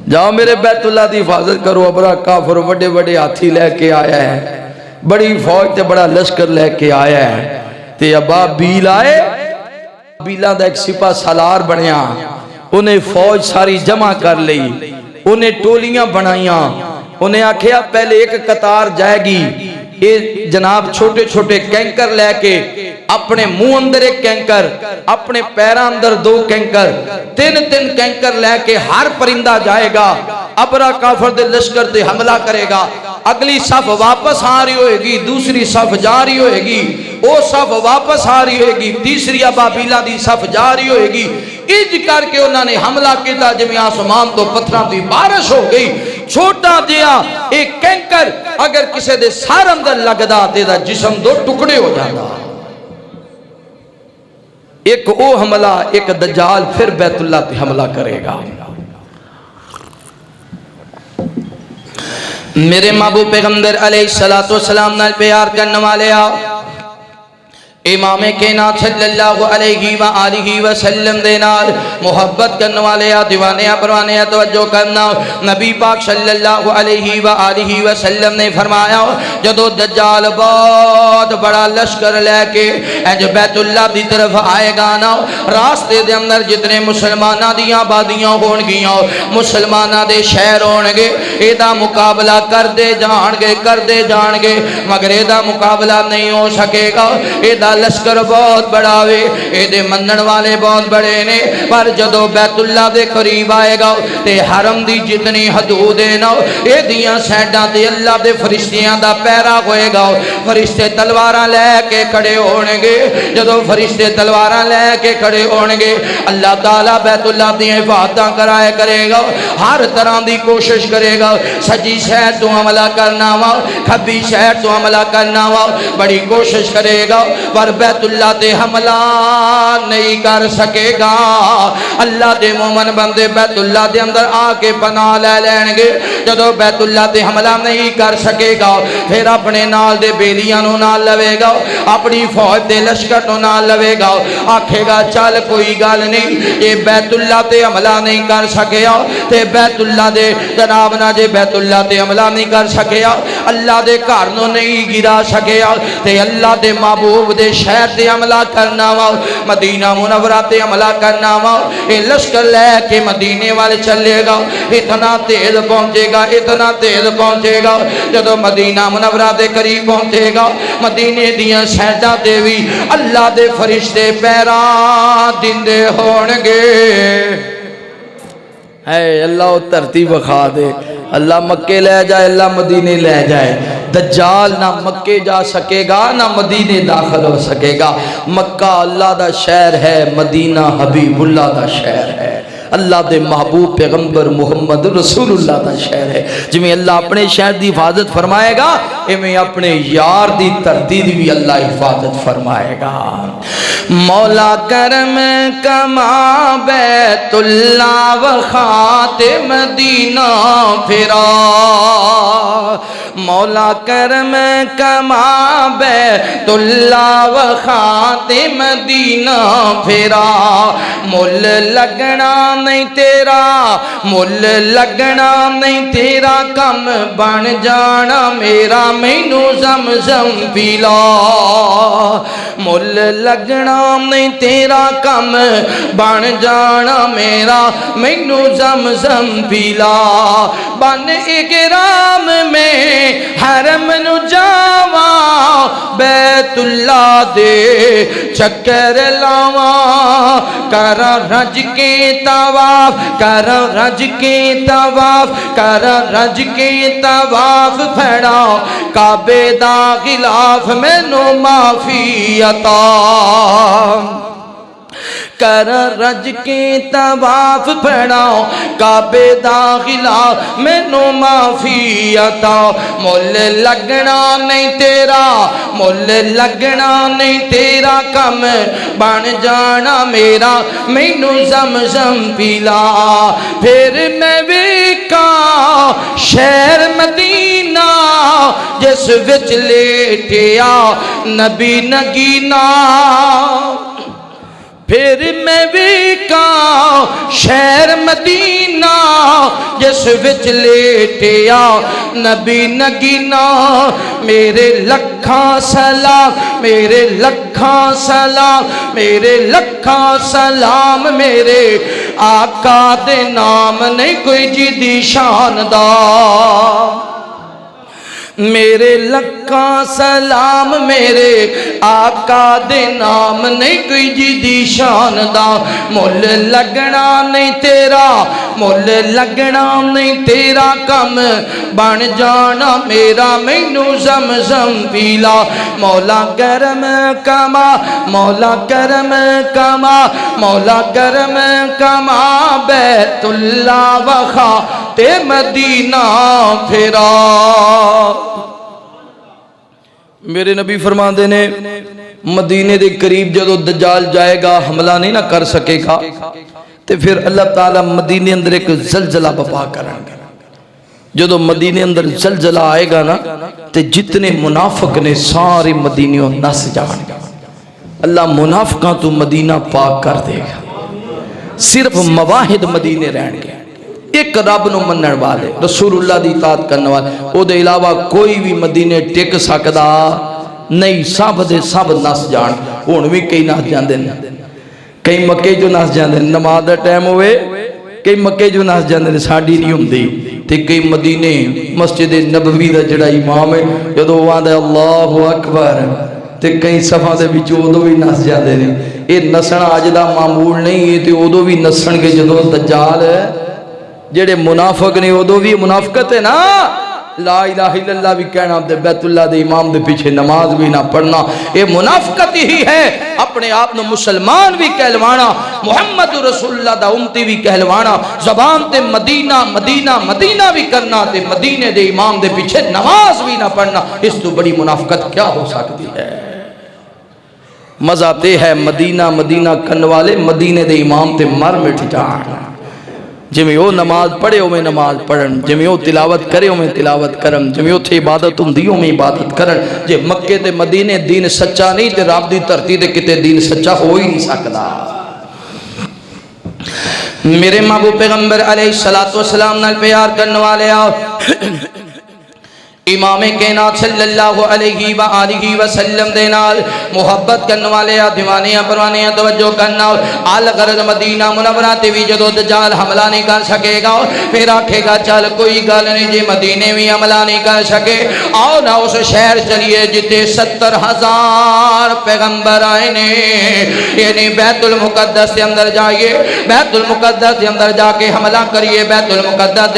جاؤ میرے بیت اللہ دی حفاظت کرو ابرا کافر بڑے بڑے ہاتھی لے کے آیا ہے بڑی فوج تے بڑا لشکر لے کے آیا ہے تے ابابیل آئے ابابیلہ دا ایک سپاہ سالار بنیا انہیں فوج ساری جمع کر لی انہیں ٹولیاں بنائیاں انہیں آکھیا پہلے ایک قطار جائے گی یہ جناب چھوٹے چھوٹے کینکر لے کے اپنے منہ اندر ایک کینکر اپنے پیرا اندر دو کینکر تین کینکر لے کے ہر پرندہ جائے گا ابرا کافر دے لشکر دے حملہ کرے گا اگلی صف واپس آ رہی ہوئے گی دوسری صف جا رہی ہوئے گی وہ صف واپس آ رہی ہوئے گی تیسری ابابیلہ دی صف جا رہی ہوئے گی اج کر کے انہوں نے حملہ کیتا جمعی آسمان تو پتھراں دی بارش ہو گئی چھوٹا جہا ایک کینکر اگر کسی دے سر اندر لگدا تے دا جسم دو ٹکڑے ہو جاتا. ایک او حملہ، ایک دجال پھر بیت اللہ تے حملہ کرے گا. میرے محبوب پیغمبر علیہ السلام نال پیار کرنے والے امام کائنات صلی اللہ علیہ وآلہ وسلم دے نال محبت کرنے والے دیوانے پروانے توجہ کرنا. نبی پاک صلی اللہ علیہ وآلہ وسلم نے فرمایا جدو دجال بہت بڑا لشکر لے کے بیت اللہ دی طرف آئے گا نا، راستے دے اندر جتنے مسلمانہ دیاں آبادیاں ہون گیاں، مسلمانہ دے شہر ہون گے، ایدہ مقابلہ کر دے جان گے مگر ایدہ مقابلہ نہیں ہو سکے گا. ایدہ لشکر بہت بڑا وے، ایدے منن والے بہت بڑے نے، پر جدو بیت اللہ دے قریب آئے گا تے حرم دی جتنی حدود نا ایدیاں سیڈاں تے اللہ دے فرشتیاں دا پیرا ہوئے گا. فرشتے تلواراں لے کے کھڑے ہونے گے. جدو فرشتے تلواراں لے کے کھڑے ہونے گے اللہ تعالیٰ بیت اللہ دی حفاظتاں کرائے کرے گا، ہر طرح دی کوشش کرے گا. سجی شہر تو حملہ کرنا وا، کھبی شہر تو حملہ کرنا وا، بڑی کوشش کرے گا پر بیت اللہ تے حملہ نہیں کر سکے گا. اللہ دے مومن بندے بیت اللہ دے اندر آ کے پناہ لے لین گے. جدو بیت اللہ تے حملہ نہیں کر سکے گا پھر اپنے نال دے بیلیاں نو نال لوے گا، اپنی فوج دے لشکر نو نال لوے گا، آکھے گا چل کوئی گل نہیں، یہ بیت اللہ تے حملہ نہیں کر سکیا تے بیت اللہ دے جناب نا جے بیت اللہ تے حملہ نہیں کر سکیا، اللہ دے گھر نو نہیں گرا سکیا تے اللہ دے محبوب دے شہر تے حملہ کرنا وا، مدینہ منورہ تے حملہ کرنا وا. یہ لشکر لے کے مدینے والے چلے گا، اتنا تیز پہنچے گا، اتنا تیز پہنچے گا. جدو مدینہ منورہ دے قریب پہنچے گا مدینے دیاں سیڈاں تے وی اللہ دے فرشتے پیراں دیندے ہونگے. اے اللہ ترتیب بخا دے، اللہ مکے لے جائے، اللہ مدینے لے جائے. دجال نہ مکے جا سکے گا نہ مدینے داخل ہو سکے گا. مکہ اللہ دا شہر ہے، مدینہ حبیب اللہ دا شہر ہے، اللہ دے محبوب پیغمبر محمد رسول اللہ دا شہر ہے. جمیں اللہ اپنے شہر دی حفاظت فرمائے گا ایمیں اپنے یار دی تردید بھی اللہ حفاظت فرمائے گا. مولا کرم کما بیت اللہ و خاتم مدینہ پھرا، مولا کرم کما بیت اللہ و خاتم مدینہ پھرا. مل لگنا نہیں تیرا، مل لگنا نہیں تیرا، کم بن جانا میرا مینو زمزم پیلا. مل لگنا نہیں تیرا، کم بن جانا میرا مینو زمزم پیلا. بن اکرام میں حرم نو جاواں، بیت اللہ دے چکر لاواں. کر رج کے طواف، کر رج کے طواف، کر رج کے طواف پھڑا، کعبے دا غلاف مینو معافی عطا. کر رج کے طواف پھڑاؤ، کعبے دا غلاف مینو معافی عطا. مل لگنا نہیں تیرا، مل لگنا نہیں تیرا، کم بن جانا میرا مینو زمزم پیلا. پھر میں ویکھاں شہر مدینہ جس وچ لیٹیا نبی نگینا. پھر میں ویکھاں شہر مدینہ جس وچ لیٹیا نبی نگینا. میرے لکھاں سلام، میرے لکھاں سلام، میرے لکھاں سلام میرے آقا دے نام نہیں کوئی جدی شان دا. میرے لکھاں سلام میرے آقا دے نام نہیں کوئی جدی شان دا. مل لگنا نہیں تیرا، مل لگنا نہیں تیرا، کم بن جانا میرا مینو زمزم پیلا. مولا کرم کما، مولا کرم کما، مولا کرم کما بیت اللہ و خاتم تے مدینہ پھرا۔ میرے نبی فرماندے نے مدینے دے قریب جدو دجال جائے گا حملہ نہیں نہ کر سکے گا تے پھر اللہ تعالیٰ مدینے اندر ایک زلزلہ بپا کریں گے۔ جدو مدینے اندر زلزلہ آئے گا نا تے جتنے منافق نے سارے مدینیوں نس جان گا۔ اللہ منافقاں تو مدینہ پاک کر دے گا، صرف مواحد مدینے رہن گے، ایک رب نو منن والے رسول اللہ دی اطاعت کرنے والے، او دے علاوہ کوئی بھی مدینے ٹک سکدا نہیں، سب دے سب نس جان۔ ہن بھی کئی نس جاندے نے، کئی مکے جو نس جاندے نے، نماز دا ٹائم ہوئے کئی مکے جو نس جاندے نے، ساڈی نہیں ہوندی۔ تے کئی مدینے مسجد نبوی دا جڑا امام ہے جدوں آندا اللہ اکبر تے کئی صفاں دے وچ اودوں بھی نس جاندے نے۔ اے نسنا اج دا معمول نہیں ہے، تے اودوں بھی نسن گے جدوں دجال جڑے منافق نے، اودوں بھی منافقت ہے نا، لا الہ الا اللہ بھی کہنا، بیت اللہ دے امام دے پیچھے نماز بھی نہ پڑھنا، یہ منافقت ہی ہے۔ اپنے آپ نے مسلمان بھی کہلوانا، محمد رسول اللہ دا امتی بھی کہلوانا، زبان تے مدینہ مدینہ مدینہ بھی کرنا، تے مدینے دے امام دے پیچھے نماز بھی نہ پڑھنا، اس تو بڑی منافقت کیا ہو سکتی ہے؟ مزہ تے ہے مدینہ مدینہ کرنے والے مدینے دے امام تے مر مٹ جان، جمیں وہ نماز پڑھے ہو میں نماز پڑھن، جمیں وہ تلاوت کرے ہو میں تلاوت کرن، جمیں وہ تھے عبادت ہوں میں عبادت کرن۔ جے مکے تے مدینے دین سچا نہیں تے رب دی دھرتی تے کتے دین سچا ہو ہی نہیں سکدا۔ میرے محبوب پیغمبر علیہ السلام نال پیار کرنے والے آؤ، امام کائنات صلی اللہ علیہ وآلہ وسلم دے نال محبت کرنے والے دیوانیاں پروانیاں توجہ کرنا، آل غرض مدینہ منورہ تے بھی جدو دجال حملہ نہیں کر سکے گا، پھر آکھے گا چل کوئی گل نہیں جی مدینے بھی حملہ نہیں کر سکے، آؤ نہ اس شہر چلیے جتے 70,000 پیغمبر آئے نے، یعنی بیت المقدس دے اندر جائیے، بیت المقدس دے اندر جا کے حملہ کریے، بیت المقدس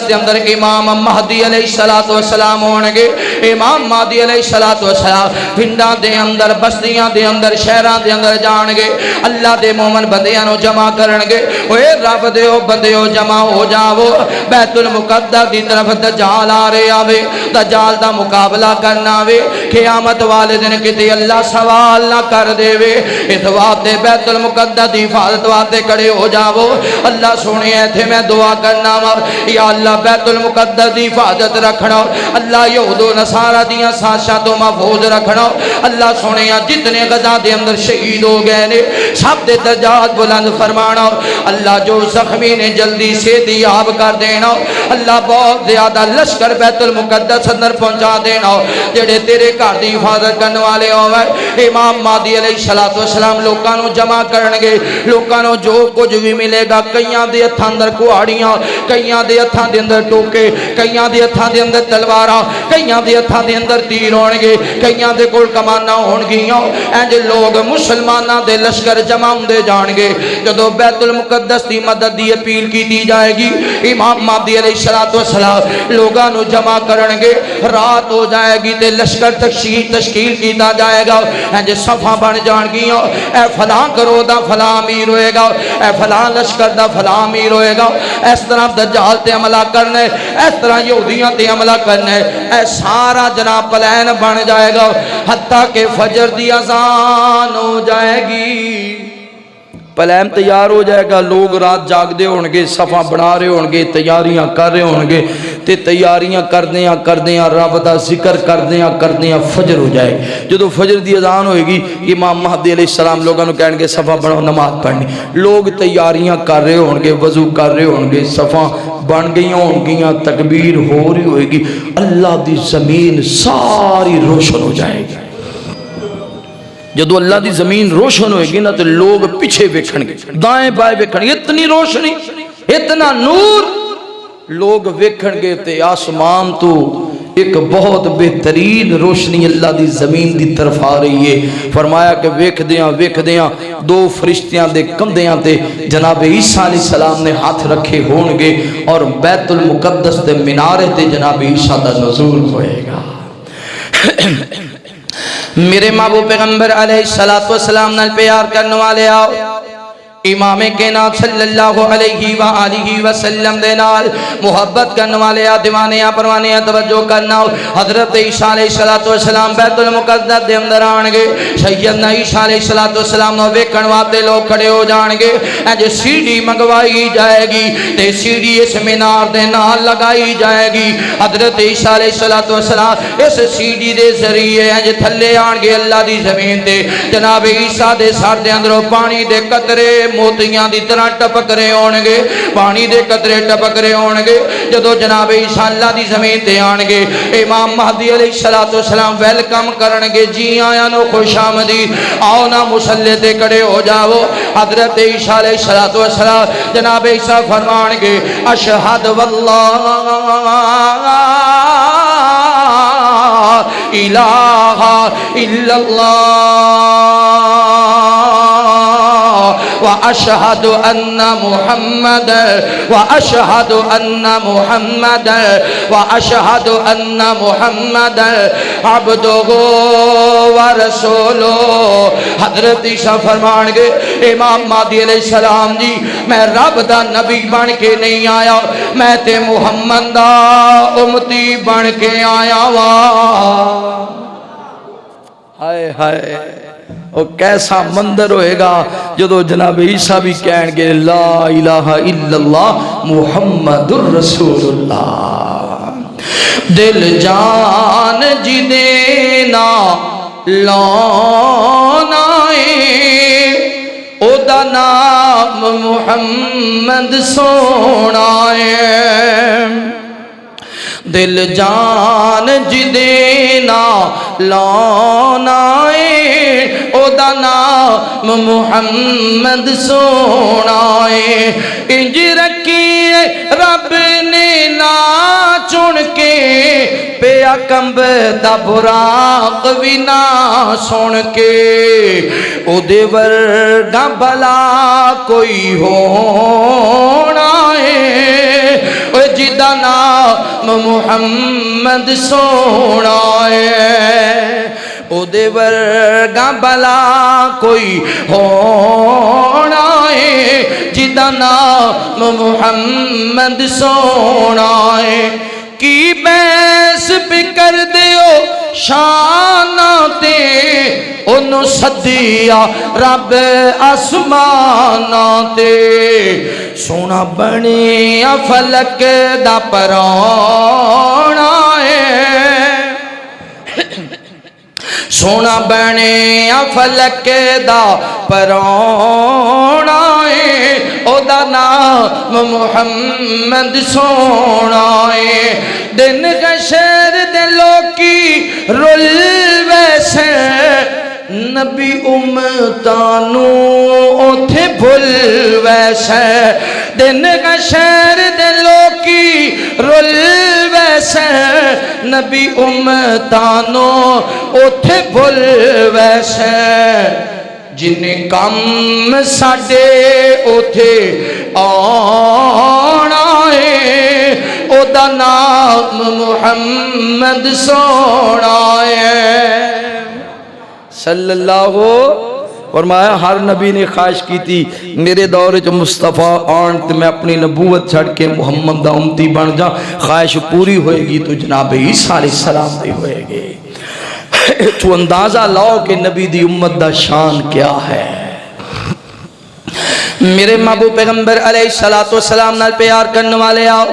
دے اندر امام مہدی علیہ السلام ہونگے، امام مہدی علیہ السلام پنڈاں دے اندر بستیاں دے اندر شہراں دے اندر جانگے، اللہ دے مومن بندیاں نو جمع کرنگے، اے رب دیو بندیو جمع ہو جاؤ، بیت المقدس دی طرف دجال آ رہے آوے، دجال دا مقابلہ کرنا وے، قیامت والے دن کتے اللہ سوال نہ کر دے وے، اس واسطے بیت المقدس دی حفاظت واسطے کھڑے ہو جاؤ۔ اللہ سونے تھے میں دعا کرنا وا، یا اللہ بیت المقدس دی حفاظت رکھنا، اللہ یہود و نصارہ دیاں سازشاں تو محفوظ رکھنا، اللہ سونے جتنے غزہ دے اندر شہید ہو گئے نے سب دے درجات بلند فرمانا، اللہ جو زخمی نے جلدی سے دیاب کر دینا، اللہ بہت زیادہ لشکر بیت المقدس اندر پہنچا دینا، جڑے تیرے گھر دی حفاظت کرنے والے ہوئے۔ امام مہدی علیہ السلام لوکاں نو جمع کرنگے، لوکاں نو جو کچھ بھی ملے گا، کئیاں دے ہتھاں اندر کہاڑیاں، کئیاں دے ہتھاں دے اندر ٹوکے، کئیاں دے ہتھاں دے اندر تلواراں، کئیاں دے ہتھاں دے اندر تیر ہونگے، کئیاں دے کول کماناں ہونگیاں، انج لوگ مسلماناں دے لشکر جمع ہوندے جان گے۔ جدو بیت المقدس دی مدد دی اپیل کی دی جائے گی، امام مہدی علیہ السلام لوگاں نو جمع کرنگے، رات ہو جائے گی تے لشکر تشکیل کیتا جائے گا، انج صفحہ بن جان گیاں، اے فلاں کرو دا فلاں امیر ہوئے گا، اے فلاں لشکر دا فلاں امیر ہوئے گا، اس طرح دجال تے عملہ کرنے، اس طرح یہودیاں تے عملہ کرنے، اے سارا جناب پلین بن جائے گا، حتیٰ کہ فجر دی اذان ہو جائے گی، پلین تیار ہو جائے گا، لوگ رات جاگ دے ہونگے، صفحہ بنا رہے ہونگے، تیاریاں کر رہے ہونگے، تے تیاریاں کردیاں رب دا ذکر کردیاں فجر ہو جائے گی۔ جدو فجر دی اذان ہوئے گی، امام مہدی علیہ السلام لوگوں نے کہیں گے صفحہ بناؤ نماز پڑھنی، لوگ تیاریاں کر رہے ہونگے، وضو کر رہے ہونگے، صفحہ بن گئیاں ہونگیاں، تکبیر ہو رہی ہوئے گی، اللہ دی زمین ساری روشن ہو جائے گی۔ جدو اللہ دی زمین روشن ہوئے گی نا تو لوگ پیچھے ویکھن گے، دائیں بائیں ویکھن گے، اتنی روشنی، اتنا نور، لوگ ویکھن گے تے آسمان تو ایک بہت بہترین روشنی اللہ دی زمین دی طرف آ رہی ہے۔ فرمایا کہ ویکھ دیاں دو فرشتیاں دے کندیاں تے جناب عیسیٰ علیہ السلام نے ہاتھ رکھے ہونگے اور بیت المقدس دے مینارے تے جناب عیسیٰ دا نزول ہوئے گا۔ میرے محبوب پیغمبر علیہ السلام نال پیار کرنے والے آؤ، امام کائنات صلی اللہ علیہ وآلہ وسلم دے نال محبت کرنے والے دیوانے پروانے توجہ کرنا حضرت عیسیٰ علیہ السلام بیت المقدس دے اندر آن گے سیدنا عیسیٰ علیہ السلام نو ویکھن واسطے لوگ کھڑے ہو جان گے اج سی ڈی منگوائی جائے گی تے سی ڈی اس مینار دے نال لگائی جائے گی حضرت عیسیٰ علیہ السلام اس سی ڈی دے ذریعے اج تھلے آن گے اللہ دی زمین تے جناب عیسیٰ دے سر دے اندروں پانی دے قطرے موتیاں دی طرح ٹپک رہے ہونگے پانی دے قطرے ٹپک رہے ہونگے جدو جناب عیسیٰ اللہ دی زمین تے آنگے امام مہدی علیہ السلام ویلکم کرنگے جی آیا نو خوش آمدید آؤ نا مسلح تے کڑے ہو جاؤ حضرت عیسیٰ علیہ السلام جناب عیسیٰ فرمانگے اشہد واللہ الہ الا اللہ وأشهد أن محمد وأشهد أن محمد وأشهد أن محمد عبده ورسوله حضرت عیسیٰ فرمان گے امام مہدی علیہ السلام جی میں رب دا نبی بن کے نہیں آیا میں تے محمد دا امتی بن کے آیا وا ہائے ہائے اور کیسا مندر ہوئے گا جدو جناب عیسیٰ بھی کہن گے لا الہ الا اللہ محمد الرسول اللہ دل جان جی دینا لانا او دا نام محمد سونا ہے دل جان جی دینا لانا او دا نام محمد سونا ہے انج رکھی رب نے نا چن کے پیا کمب دا براق بھی نا سن کے او دے ورگا بلا کوئی ہونا ہے او جدا نام محمد سونا ہے او دے ورگا بلا کوئی ہونا ہے جدا نام محمد سونا ہے کی بیس پہ کر دیو شاناتے انہوں صدیہ رب آسماناتے سونا بنی فلک دا پرانا ہے سونا بنے فلک دا پرانا ہے او دا نام محمد سونا ہے دن گشر دلوں کی رل ویسے نبی امتانو اوتھے بھل ویسے دن گشر دلوں کی رل ویسے نبی امتانو اوتھے بھل ویسے جن کم ساڑے اوتھے آنا ہے او دا نام محمد سونا ہے صلی اللہ فرمایا ہر نبی نے خواہش کی تھی میرے دور جو مصطفیٰ آن تو میں اپنی نبوت چھڑ کے محمد دا امتی بن جا خواہش پوری ہوئے گی تو جناب عیسیٰ علیہ السلام دی ہوئے گی تو اندازہ لاؤ کہ نبی دی امت دا شان کیا ہے میرے محبوب پیغمبر علیہ السلام نال پیار کرنے والے آؤ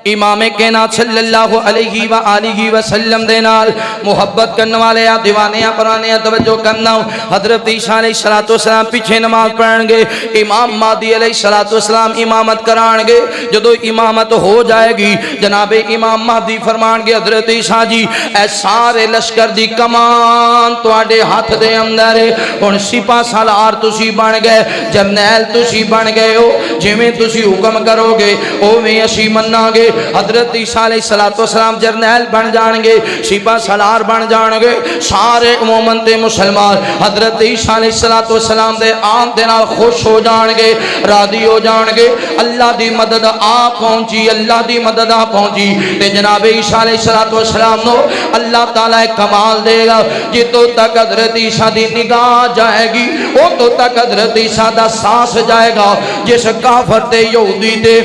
امام کائنات صلی اللہ علیہ وآلہ وسلم دے نال محبت کرنے والے دیوانے پرانے توجہ کرنا حضرت عیسیٰ علیہ السلام پیچھے نماز پڑھن گے امام مہدی علیہ السلام امامت کران گے جدو امامت ہو جائے گی جناب امام مہدی فرمان گے حضرت عیسیٰ جی اے سارے لشکر دی کمان تواڈے ہاتھ دے اندر ہن سپاہ سالار تسی بن گئے جرنیل تسی بن گئے ہو جویں تسی حکم کرو گے اوویں اسی مناں گے حضرت عیسیٰ علیہ السلام جرنیل بن جان گے سپاہ سالار بن جان گے سارے مومن تے مسلمان حضرت عیسیٰ علیہ السلام دے آن دے نال خوش ہو جان گے راضی ہو جان گے اللہ دی مدد آ پہنچی اللہ دی مدد آ پہنچی تے جناب عیسیٰ علیہ السلام نو اللہ تعالیٰ کمال دے گا جتوں تک حضرت عیسیٰ دی نگاہ جائے گی او تو تک حضرت عیسیٰ دا سانس جائے گا جس کافر تے یہودی تے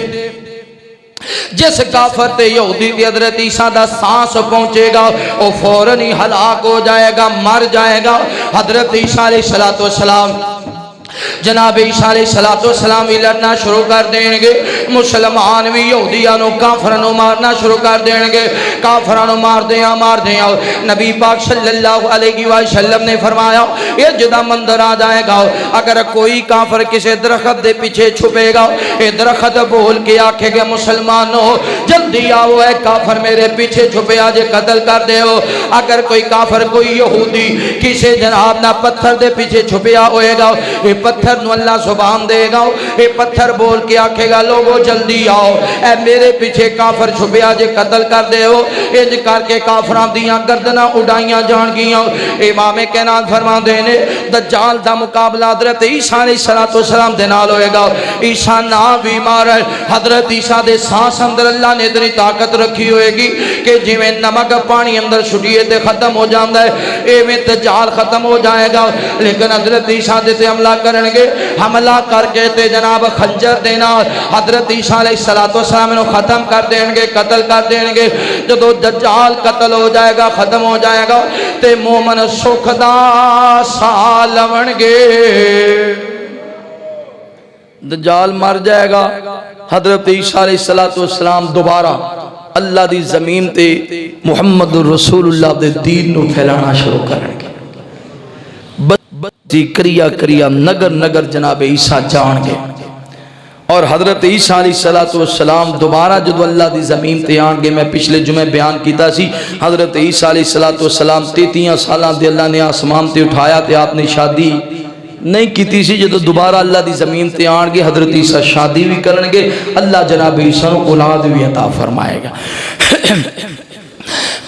جس کافر تے یہودی تے حضرت عیسیٰ دا سانس پہنچے گا او فوراً ہی ہلاک ہو جائے گا مر جائے گا حضرت عیسیٰ علیہ السلام جناب عیسیٰ علیہ السلام بھی لڑنا شروع کر دیں گے مسلمان بھی یہودیانو کافرانو مارنا شروع کر دیں گے کافرانو مار دیا نبی پاک صلی اللہ علیہ وسلم نے فرمایا یہ جدہ مندر آ جائے گا اگر کوئی کافر کسی درخت دے پیچھے چھپے گا یہ درخت بول کے آکھے گے مسلمانوں جلدی آؤ اے کافر میرے پیچھے چھپے آجے قتل کر دے ہو اگر کوئی کافر کوئی یہودی کسی جناب نہ پتھر دے پیچھے چھپے ہوئے گا یہ پتھر نو اللہ زبان دے گا یہ پتھر بول کے آکھے گا لوگو جلدی آؤ اے میرے پیچھے کافر چھپے آجے قتل کر دے ہو اج کر کے کافران دیاں گردناں اڑائیاں جان گیاں امام کائنات فرما دینے دجال دا مقابلہ حضرت عیسیٰ علیہ السلام دے نال ہوئے گا عیسیٰ نہ بیمار ہے حضرت عیسیٰ دے سانس اندر اللہ نے اتنی طاقت رکھی ہوئے گی کہ جی میں نمک پانی اندر چھٹیے تے ختم ہو جاندہ ہے اے میں دجال ختم ہو جائے گا لیکن حضرت عیسیٰ دے تے حملہ کرنگے حملہ کر کے تے جناب خنجر دینا حضرت عیسیٰ علیہ السلام نے ختم کر دینگے قتل کر دینگے جدو دجال قتل ہو جائے گا ختم ہو جائے گا تے مومن سکھ دا سا لونگے دجال مر جائے گا حضرت عیسیٰ علیہ السلام دوبارہ اللہ دی زمین تے محمد رسول اللہ دے دین نو پھیلانا شروع کرنگے بچی کریا نگر نگر جناب عیسیٰ جان گے اور حضرت عیسیٰ علیہ السلام دوبارہ جدو اللہ دی زمین تے آن گے میں پچھلے جمعہ بیان کیتا سی حضرت عیسیٰ علیہ السلام 33 سالہ دے اللہ نے آسمان تے اٹھایا تے آپ نے شادی نہیں کیتی سی جدو دوبارہ اللہ دی زمین تے آن گے حضرت عیسیٰ شادی بھی کرنگے اللہ جناب عیسیٰ کو اولاد بھی عطا فرمائے گا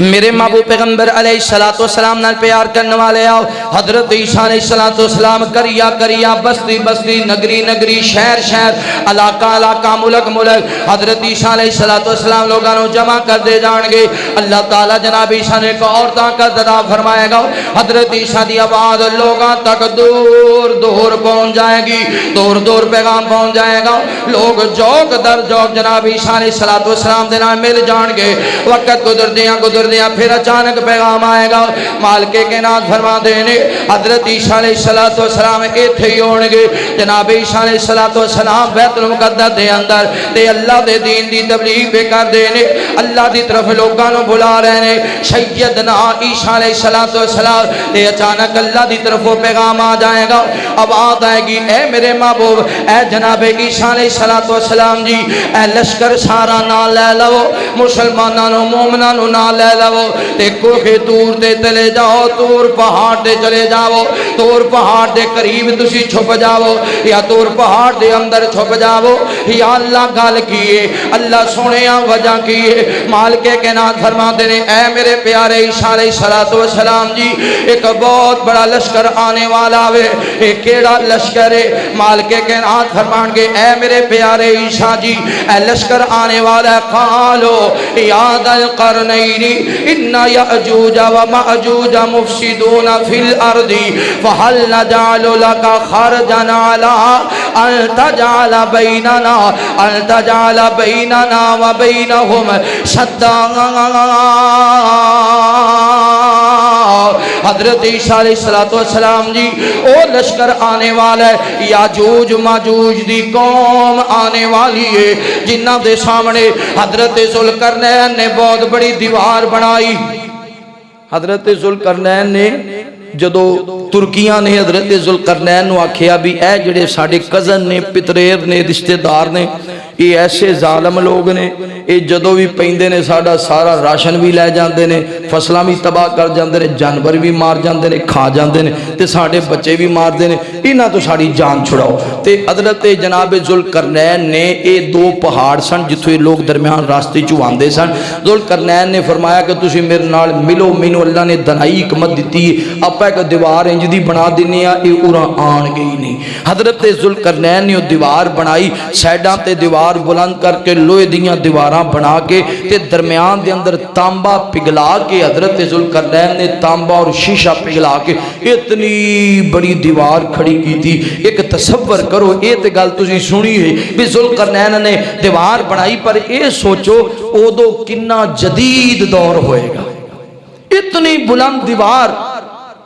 میرے محبوب پیغمبر علیہ السلام نال پیار کرنے والے آؤ حضرت عیسیٰ علیہ السلام کریا بستی بستی نگری نگری شہر شہر علاقہ علاقہ ملک ملک حضرت عیسیٰ علیہ السلام لوگانوں جمع کر دے جان گے اللہ تعالیٰ جناب عیسیٰ نے ایک اور طاقت عطا فرمائے گا حضرت عیسیٰ دی آواز لوگاں تک دور دور پہنچ جائے گی دور دور پیغام پہنچ جائے گا لوگ جوک در جوک جناب عیسیٰ علیہ السلام دے نال مل جان گے وقت گزر دیا پھر اچانک پیغام آئے گا مالکے کے نات فرما دینے حضرت عیسیٰ علیہ السلام ایتھے ہی ہونگے جناب عیسیٰ علیہ السلام بیت المقدس دے اندر تے اللہ دے دین دی تبلیغ بے کر دینے اللہ دی طرف لوگانوں بلا رہنے سیدنا عیسیٰ علیہ السلام تے اچانک اللہ دی طرف وہ پیغام آ جائے گا آواز آئے گی اے میرے محبوب اے جناب عیسیٰ علیہ السلام جی اے لشکر سارا نہ لے لو مسلمانانوں مومنانوں نہ لے لو تے کوہ تور دے چلے جاؤ تور پہاڑ دے چلے جاؤ تور پہاڑ دے قریب تسی چھپ جاؤ یا تور پہاڑ دے اندر چھپ جاؤ یا اللہ گال کیے اللہ سنیا وجہ کیے مالکے کے نات فرما دینے اے میرے پیارے عیسیٰ علیہ السلام جی ایک بہت بڑا لشکر آنے والا ہے ایک کیڑا لشکر ہے مالکے کے نات فرمان کے اے میرے پیارے عیسیٰ جی اے لشکر آنے والا ہے قالو یا ذا القرنین ان یأجوج و مأجوج مفسدون فی الارض فہل نجعل لک خرجا علی ان تجعل بیننا و بینہم سدا حضرت عیسیٰ علیہ السلام جی او لشکر آنے والا ہے یاجوج ماجوج دی قوم آنے والی ہے جنہ دے سامنے حضرت ذوالقرنین نے بہت بڑی دیوار بنائی حضرت ذوالقرنین نے جدو ترکیاں نے حضرت ذوالقرنین نو آکھیا بھی اے جڑے ساڈے کزن نے پتریر نے رشتہ دار نے یہ ایسے ظالم لوگ نے یہ جدو بھی پیندے نے ساڈا سارا راشن بھی لے جاندے نے فصلاں بھی تباہ کر جاندے نے جانور بھی مار جاندے نے کھا جاندے نے تے ساڈے بچے بھی مار دے نے انہاں تو ساڈی جان چھڑاؤ تے حضرت جناب ذوالقرنین نے یہ دو پہاڑ سن جتھوں لوگ درمیان راستے چوں آندے سن ذوالقرنین نے فرمایا کہ تسی میرے نال ملو مینوں اللہ نے دنائی حکمت دتی آپا ایک دیوار انج دی بنا دینی آ اے اورا آن گئی نہیں حضرت ذوالقرنین نے دیوار بنائی سائیڈاں تے دیوار بلند کر کے لوہے دیاں دیواراں بنا کے تے درمیان دے اندر تانبا پگھلا کے حضرت ذوالقرنین نے تانبا اور شیشہ پگھلا کے اتنی بڑی دیوار کھڑی کی تھی ایک تصور کرو اے تے گل تسی سنی ہے بھی ذوالقرنین نے دیوار بنائی پر اے سوچو اودو کنا جدید دور ہوئے گا اتنی بلند دیوار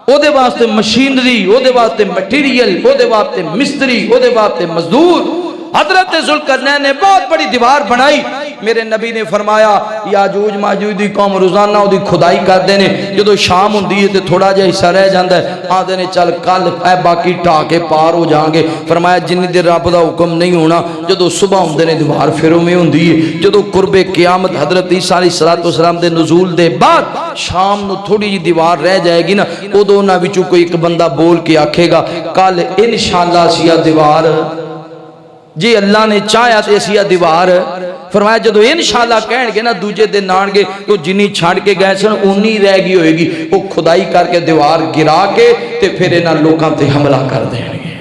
او دے واسطے مشینری او دے واسطے مٹیریل او دے واسطے مستری او دے واسطے مزدور حضرت ذوالقرنین نے بہت بڑی دیوار بنائی میرے نبی نے فرمایا یاجوج ماجوج دی قوم روزانہ او دی کھدائی کر دینے جدو شام ہوندی ہے تے تھوڑا جہا حصہ رہ جاندا ہے آندے نے چل کل اے باقی ٹا کے پار ہو جائیں گے فرمایا جنی دیر رب دا حکم نہیں ہونا جدو صبح ہوندے نے دیوار پھروں میں ہوندی ہے جدو قرب قیامت حضرت عیسیٰ علیہ السلام دے نزول دے بعد شام نو تھوڑی جی دیوار رہ جائے گی نا او دو نہ وچوں کوئی ایک بندہ بول کے آکھے گا کل انشاءاللہ سیا دیوار جی اللہ نے چاہیا تے سیا دیوار فرمایا جدو انشاءاللہ کہن گے نا دوجے دن آن گے تو جنی چھاڑ کے گئے سن انہی رہ گئی ہوئے گی وہ کھدائی کر کے دیوار گرا کے تے پھر انہاں لوکاں تے حملہ کر دیں گے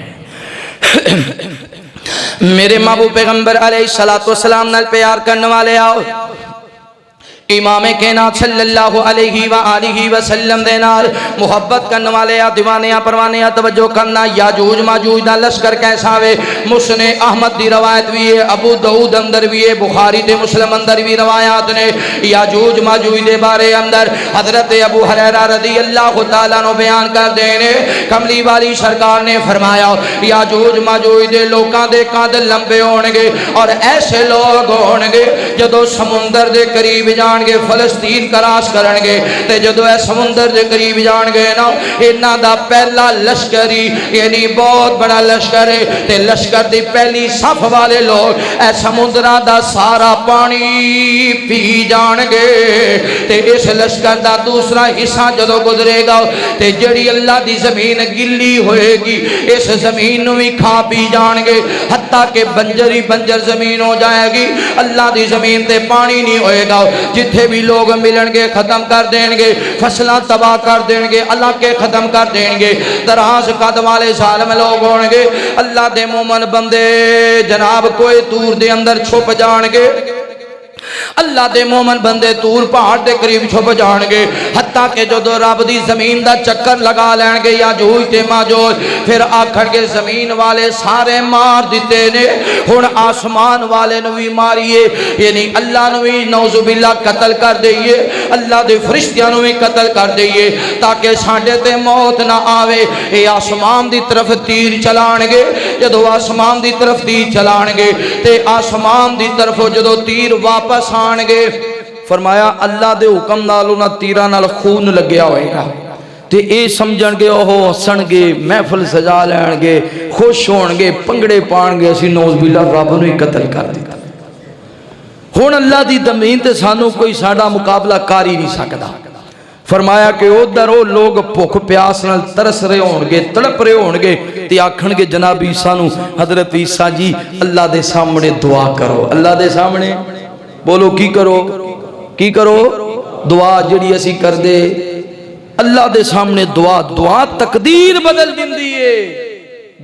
میرے محبوب پیغمبر علیہ السلام نال پیار کرنے والے آؤ امام کائنات صلی اللہ علیہ وآلہ وسلم دے نال محبت کرنے والے دیوانے پروانے توجہ کرنا یاجوج ماجوج دا لشکر کیسا وے مسند احمد دی روایت بھی ہے ابو داؤد اندر بھی ہے بخاری تے مسلم اندر بھی روایات نے یاجوج ماجوج دے بارے اندر حضرت ابو ہریرہ رضی اللہ تعالیٰ عنہ بیان کر دینے کملی والی سرکار نے فرمایا یاجوج ماجوج دے لوکاں دے قد لمبے ہونگے اور ایسے لوگ ہونگے جدو سمندر دے قریب جان گے فلسطین کراس کرنگے تے جدو اے سمندر دے قریب جان گے نا انہاں دا پہلا لشکری یعنی بہت بڑا لشکر ہے تے لشکر دی پہلی صف والے لوگ اے سمندرہ دا سارا پانی پی جان گے تے اس لشکر دا دوسرا حصہ جدو گزرے گا تے جڑی اللہ دی زمین گلی ہوئے گی اس زمین نو بھی کھا پی جان گے حتیٰ کہ بنجری بنجر زمین ہو جائے گی اللہ دی زمین تے پانی نہیں ہوئے گا جتھے بھی لوگ ملن گے ختم کر دیں گے فصلہ تباہ کر دیں گے اللہ کے ختم کر دیں گے دراز قد والے ظالم لوگ ہوں گے اللہ دے مومن بندے جناب کوئی تور دے اندر چھپ جان گے اللہ دے مومن بندے تور پہاڑ دے قریب چھپ جان گے حتیٰ کہ جو دو رب دی زمین دا چکر لگا لین گے یا جوج تے ماجوج پھر آکھڑ کے زمین والے سارے مار دیتے نے ہن آسمان والے نوی ماریے یعنی اللہ نوی نعوذ باللہ قتل کر دئیے اللہ دے فرشتیاں نوی قتل کر دئیے تاکہ ساڈے تے موت نہ آوے اے آسمان دی طرف تیر چلان گے جدو آسمان دی طرف تیر چلان گے تے آسمان دی طرف جدو تیر واپس آنگے فرمایا اللہ دے حکم نالو نہ تیرہ نال خون لگیا ہوئے گا تے اے سمجھن گے اوہو ہسن گے محفل سجا لین گے خوش ہون گے پنگڑے پان گے اسی نوز باللہ رب نے قتل کر دیتا ہون اللہ دی زمین تے سانو کوئی ساڈا مقابلہ کار ہی نہیں سکدا فرمایا کہ ادھر وہ لوگ بھوک پیاس نال ترس رہے ہون گے تڑپ رہے ہون گے تے آکھن گے جناب عیسیٰ نو حضرت عیسیٰ جی اللہ دے سامنے دعا کرو اللہ دے سامنے بولو کی کرو دعا جڑی اسی کر دے اللہ دے سامنے دعا تقدیر بدل دن دیئے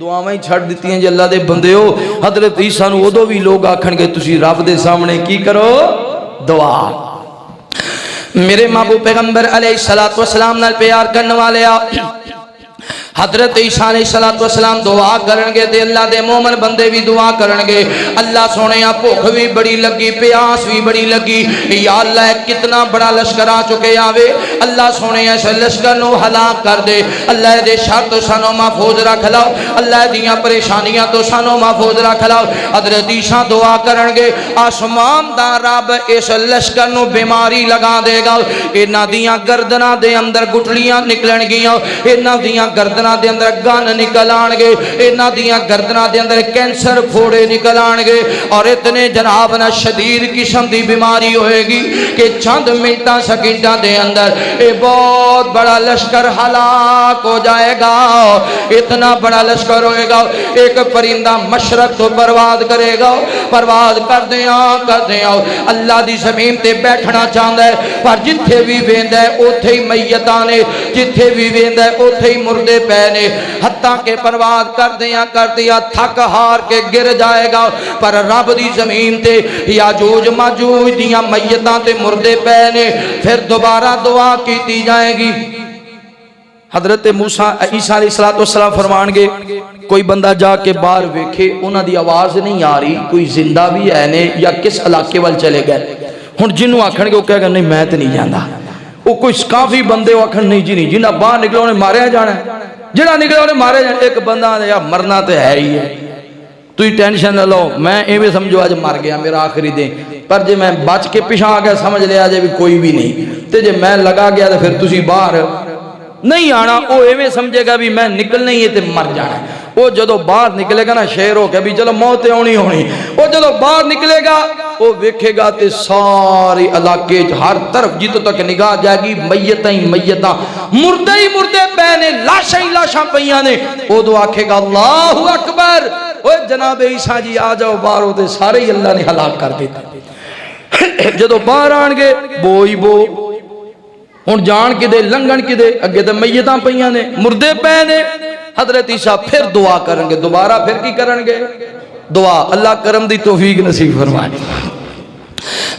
دعا میں چھڑ دیتی ہیں جی اللہ دے بندے ہو حضرت عیسیٰ نو ادو بھی لوگ آکھن گے تسی رب دے سامنے کی کرو دعا میرے محبوب پیغمبر علیہ السلام نال پیار کرنے والے حضرت عیسیٰ علیہ السلام دعا کرنگے تے اللہ دے مومن بندے بھی دعا کرنگے اللہ سونے بھوک بھی بڑی لگی پیاس بھی بڑی لگی یا اللہ کتنا بڑا لشکر آ چکے آوے اللہ سونے اس لشکر نو ہلاک کر دے اللہ دے شر تو سانو محفوظ رکھ لو اللہ دیاں پریشانیاں تو سانو محفوظ رکھ لو حضرت عیسیٰ دعا کرن گے آسمان دا رب اس لشکر نو بیماری لگا دے گا انہاں دیاں گردناں دے اندر گٹھلیاں نکلن گیاں انہاں دیاں گردناں دے اندر گن نکل آن گے انہاں دیاں گردناں دے اندر کینسر پھوڑے نکل آن گے اور اتنے جناب نہ شدید قسم دی بیماری ہوئے گی کہ چند منٹاں سیکنڈاں دے اندر اے بہت بڑا لشکر ہلاک ہو جائے گا اتنا بڑا لشکر ہوئے گا ایک پرندہ مشرق تو پرواز کرے گا پرواز کر دیا اللہ دی زمین تے بیٹھنا چاہتا ہے پر جتھے بھی ویندا ہے اوتھے ہی میتاں نے جتھے بھی ویندا ہے اوتھے ہی مردے پے نے حتیٰ کہ پرواز کر دیا تھک ہار کے گر جائے گا پر رب دی زمین تے یاجوج ماجوج دیاں میتاں تے مردے پے نے پھر دوبارہ دعا کیتی جائے گی حضرت موسیٰ عیسیٰ علیہ السلام فرمان گے کوئی بندہ جا کے باہر ویکھے انہاں دی آواز نہیں آ رہی کوئی زندہ بھی ہے نے یا کس علاقے وال چلے گئے ہن جنوں آکھن گے وہ کہے گا نہیں میں تے نہیں جاندا وہ کوئی کافی بندے آکھن نہیں جی نہیں جنہاں باہر نکلے انہیں ماریا جانا ہے جنہاں نکلے انہیں ماریا جانا ایک بندہ یا مرنا تے ہے ہی ہے تو ہی ٹینشن نہ لو میں ایویں سمجھو آج مر گیا میرا آخری دن پر جے میں بچ کے پیچھے آ گیا سمجھ لیا جے بھی کوئی بھی نہیں تے جے میں لگا گیا تو پھر تسی باہر نہیں آنا وہ ایویں سمجھے گا بھی میں نکلنا ہی ہے تے مر جانا ہے وہ جدو باہر نکلے گا نا شیر ہو کے بھی چلو موت ہونی وہ جدو باہر نکلے گا وہ ویکھے گا تے ساری علاقے ہر طرف جتوں تک نگاہ جائے گی میتاں ہی میتاں مردے ہی مردے پے نے لاشاں ہی لاشاں پیاں نے وہ دو آکھے گا اللہ اکبر اوے جناب عیسیٰ جی آ جاؤ باہر ہوتے سارے ہی اللہ نے ہلاک کر دیتا جدو باہر آن گے بوئی بو ہن جان کدے لنگن کدے اگے تے میتاں پیاں نے مردے پے نے حضرت عیسیٰ پھر دعا کریں گے دوبارہ پھر کی کریں گے دعا اللہ کرم دی توفیق نصیب فرمائے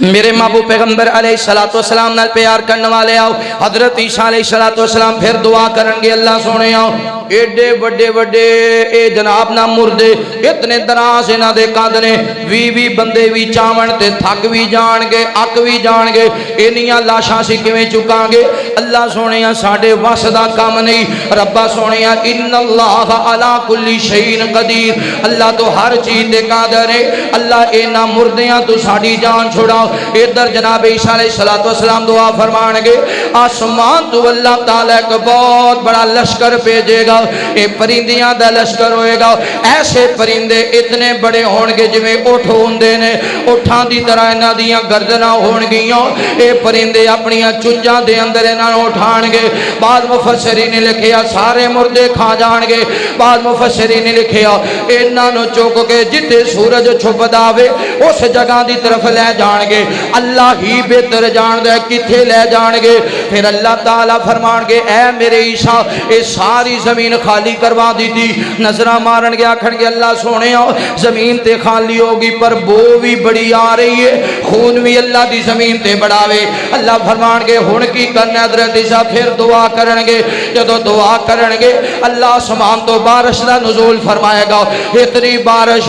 میرے محبوب پیغمبر علیہ السلام نال پیار کرنے والے آؤ حضرت عیسیٰ علیہ السلام پھر دعا کریں گے اللہ سونے آؤ ایڈے وڈے وڈے اے جناب نہ مردے اتنے دراز انہاں دے کاندھ نے وی بندے بھی چاون تے تھک بھی جان گے اک بھی جان گے انیاں لاشاں سی کیویں چکاں گے اللہ سونے ساڈے وس دا کام نہیں ربا سونے ان اللہ علی کل شیء قدیر اللہ تو ہر چیز دے قادر ہے اللہ انہاں مردیاں تو ساڈی جان چھڑاؤ ادھر جناب عیسیٰ علیہ السلام دعا فرمان گے آسمان تو اللہ تعالیٰ ایک بہت بڑا لشکر بھیجے گا اے پرندیاں دا لشکر ہوئے گا ایسے پرندے اتنے بڑے ہون گے جویں اٹھ ہوندے نے اٹھاں دی طرح انہاں دیاں گردناں ہون گیاں اے پرندے اپنیاں چنجاں دے اندر انہاں اٹھان گے بعض مفسرین نے لکھیا سارے مردے کھا جان گے بعض مفسرین نے لکھیا انہاں نو چوک کے جتے سورج چھپدا وے اس جگہ دی طرف لے جان گے اللہ ہی بہتر جان دے کتھے لے جان گے پھر اللہ تعالیٰ فرمان گے اے میرے عیسیٰ اے ساری زمین خالی کروا دی تھی نظرہ مارن گیا کھڑ گے اللہ سونے زمین تے خالی ہوگی پر بو بھی بڑی آ رہی ہے خون بھی اللہ دی زمین تے بڑھاوے اللہ فرمان گے ہن کی کرنے حضرت عیسیٰ پھر دعا کرن گے جدو دعا کرن گے اللہ آسمان تو بارش دا نزول فرمائے گا اتنی بارش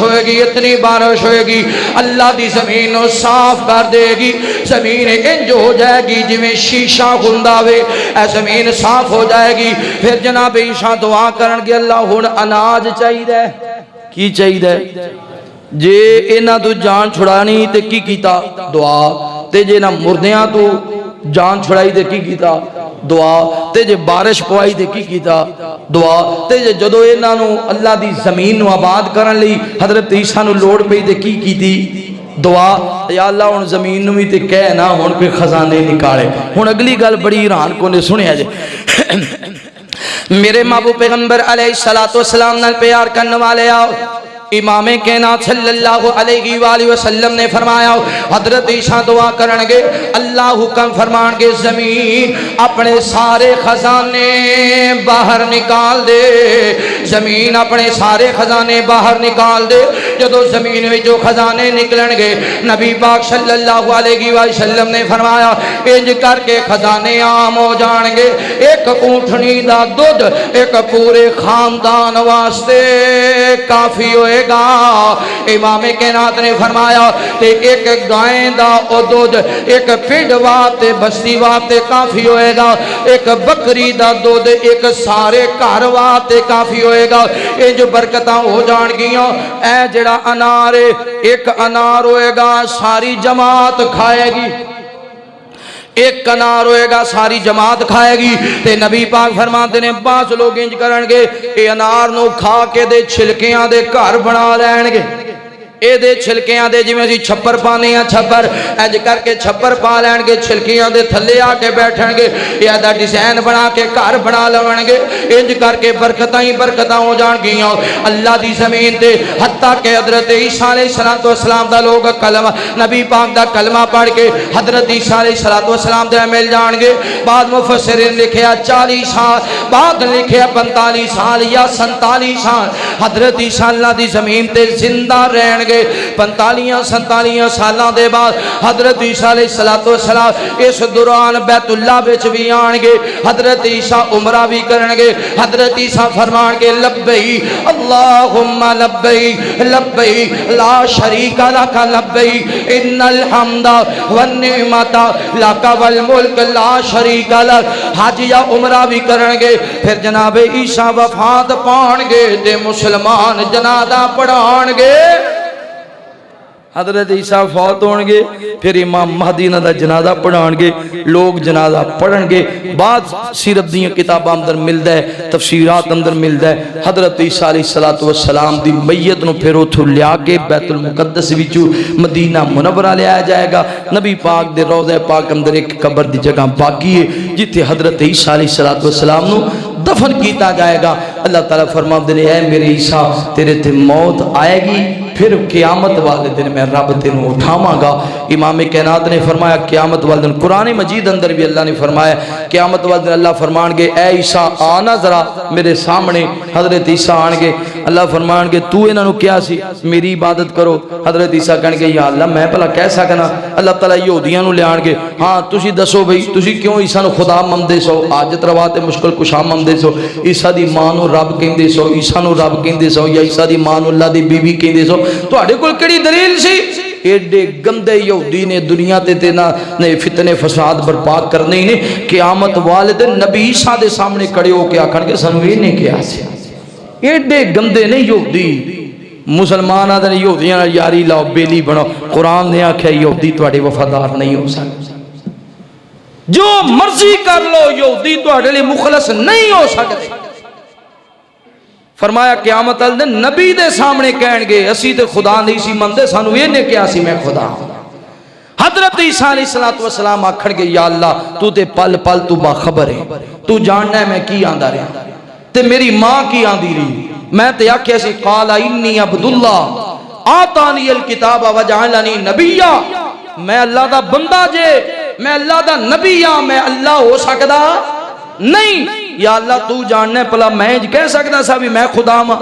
ہوئے گی اللہ دی زمین نو صاف کر دے گی زمین انج ہو جائے گی جویں شیشہ گھنداوے اے زمین صاف ہو جائے گی پھر جناب عیسیٰ دعا کرن گے اللہ ہن اناج چاہیے کی چاہیے جے انہاں تو جان چھڑانی تے کی کیتا دعا تے جے نہ مردیاں تو جان چھڑائی تے کی کیتا دعا تے جے بارش پوائی تے کی کیتا دعا تے جے جدو انہاں نو اللہ دی زمین نو آباد کرن لئی حضرت عیسیٰ نو لوڑ پئی تے کی کیتی دعا یا اللہ ہن زمین نو بھی تے کہہ نہ ہن کوئی خزانے نکالے ہن اگلی گل بڑی حیران کو نے سنیا جے میرے محبوب پیغمبر علیہ السلام نال پیار کرنے والے آؤ امام کائنات صلی اللہ علیہ وآلہ وسلم نے فرمایا حضرت عیسیٰ دعا کرن گے اللہ حکم فرمان گے زمین اپنے سارے خزانے باہر نکال دے زمین اپنے سارے خزانے باہر نکال دے جدو زمین میں جو خزانے نکلن گے نبی پاک صلی اللہ علیہ وسلم نے فرمایا انج کر کے خزانے عام ہو جان گے ایک اونٹنی دا دودھ ایک پورے خاندان واسطے کافی ہوئے گا امام کائنات نے فرمایا تے ایک گائیں دا او دودھ ایک پنڈ واسطے بستی واسطے کافی ہوئے گا ایک بکری دا دودھ ایک سارے گھر واسطے کافی ہوئے گا یہ جو برکتاں ہو جان گیاں اے جڑا انار ایک انار ہوئے گا ساری جماعت کھائے گی ایک انار ہوئے گا ساری جماعت کھائے گی تے نبی پاک فرماتے نے بعض لوگ انج کرن گے اے انار نو کھا کے دے چھلکیاں دے گھر بنا لین گے اے دے چھلکیاں دے جویں اسی چھپر پانے ہیں چھپر اج کر کے چھپر پا لین گے چھلکیاں دے تھلے آ کے بیٹھن گے یا دا ڈیزائن بنا کے گھر بنا لون گے انج کر کے برکتاں ہی برکتاں ہو جان گیاں اللہ دی زمین تے حتیٰ کہ حضرت عیسیٰ علیہ السلام دا لوگ کلمہ نبی پاک دا کلمہ پڑھ کے حضرت عیسیٰ علیہ السلام دے مل جان گے بعد مفسرین لکھیا 40 سال بعد لکھیا 45 سال یا 47 سال حضرت عیسیٰ اللہ دی زمین تے زندہ رہن گے 45-47 سالاں دے بعد حضرت عیسیٰ علیہ السلام اس دوران بیت اللہ بچ بھی آن گے حضرت عیسیٰ عمرہ بھی کرن گے حضرت عیسیٰ فرمان کے لبئی اللہم لبئی لبئی لا شریک لک لبئی ان الحمد والنعمت لک والملک لا شریک لک حج یا عمرہ بھی کرن گے پھر جناب عیسیٰ وفات پان گے تے مسلمان جنازہ پڑھان گے حضرت عیسیٰ فوت ہون گے پھر امام مہدی دا جنازہ پڑھان گے لوگ جنازہ پڑھن گے بعد سیرت دیاں کتاب اندر ملدا ہے تفسیرات اندر ملدا ہے حضرت عیسیٰ علیہ السلام دی میت نو پھر اوتھوں لیا کے بیت المقدس وچوں مدینہ منورہ لے آیا جائے گا نبی پاک دے روضہ پاک اندر ایک قبر دی جگہ باقی ہے جتھے حضرت عیسیٰ علیہ السلام نو دفن کیتا جائے گا اللہ تعالیٰ فرماتے ہیں اے میرے عیسیٰ تیرے تے موت آئے گی پھر قیامت والے دن میں رب تینوں اٹھاواں گا امام کائنات نے فرمایا قیامت والے دن قرآن مجید اندر بھی اللہ نے فرمایا قیامت والے دن اللہ فرمان گے اے عیسیٰ آنا ذرا میرے سامنے حضرت عیسیٰ آن گے اللہ فرمان گے تو انہوں کیا سی میری عبادت کرو حضرت عیسیٰ کہن گے یا اللہ میں پہلا کہہ سکنا اللہ تعالیٰ یہودیاں نو لے آن گے ہاں تسی دسو بھئی تسی کیوں عیسیٰ نو خدا مندے سو آجت روات مشکل کشا مندے سو عیسیٰ دی ماں نو رب کہندے سو عیسیٰ نو رب کہندے سو یا عیسیٰ دی ماں نو اللہ دی بی بی کہندے سو تو آڑے کل کڑی دلیل سی ایڈے گندے یہودی نے دنیا تے نے فتنے فساد برپا کرنے نے قیامت والد نبی عیسیٰ دے سامنے کڑے ہو کے آکھن کے سنوی نے کیا سے ایڈے گندے نے یہودی مسلمان آدھے یہودیاں یاری لاؤ بیلی بنو قرآن نے آکھا یہودی تواڈے وفادار نہیں ہو سکتے جو مرضی کر لو یہودی تواڈے لئے مخلص نہیں ہو سکتے فرمایا قیامت دن نبی دے سامنے کہن گے اسی تے خدا نہیں سی مندے سانو یہ نے کیا سی میں خدا حضرت عیسیٰ علیہ السلام آکھن گے یا اللہ تو تے پل پل تو باخبر ہے تو جاننا ہے میں کی آندہ رہا تے میری ماں کی آندھی رہی میں تے آکھے سی قال انی عبداللہ آتانی الکتاب وجعلنی نبیہ میں اللہ دا بندہ جے میں اللہ دا نبی ہاں میں اللہ ہو سکدا نہیں یا اللہ تو جاننے پلا میں کہہ سکتا سا بھی میں خدا ماں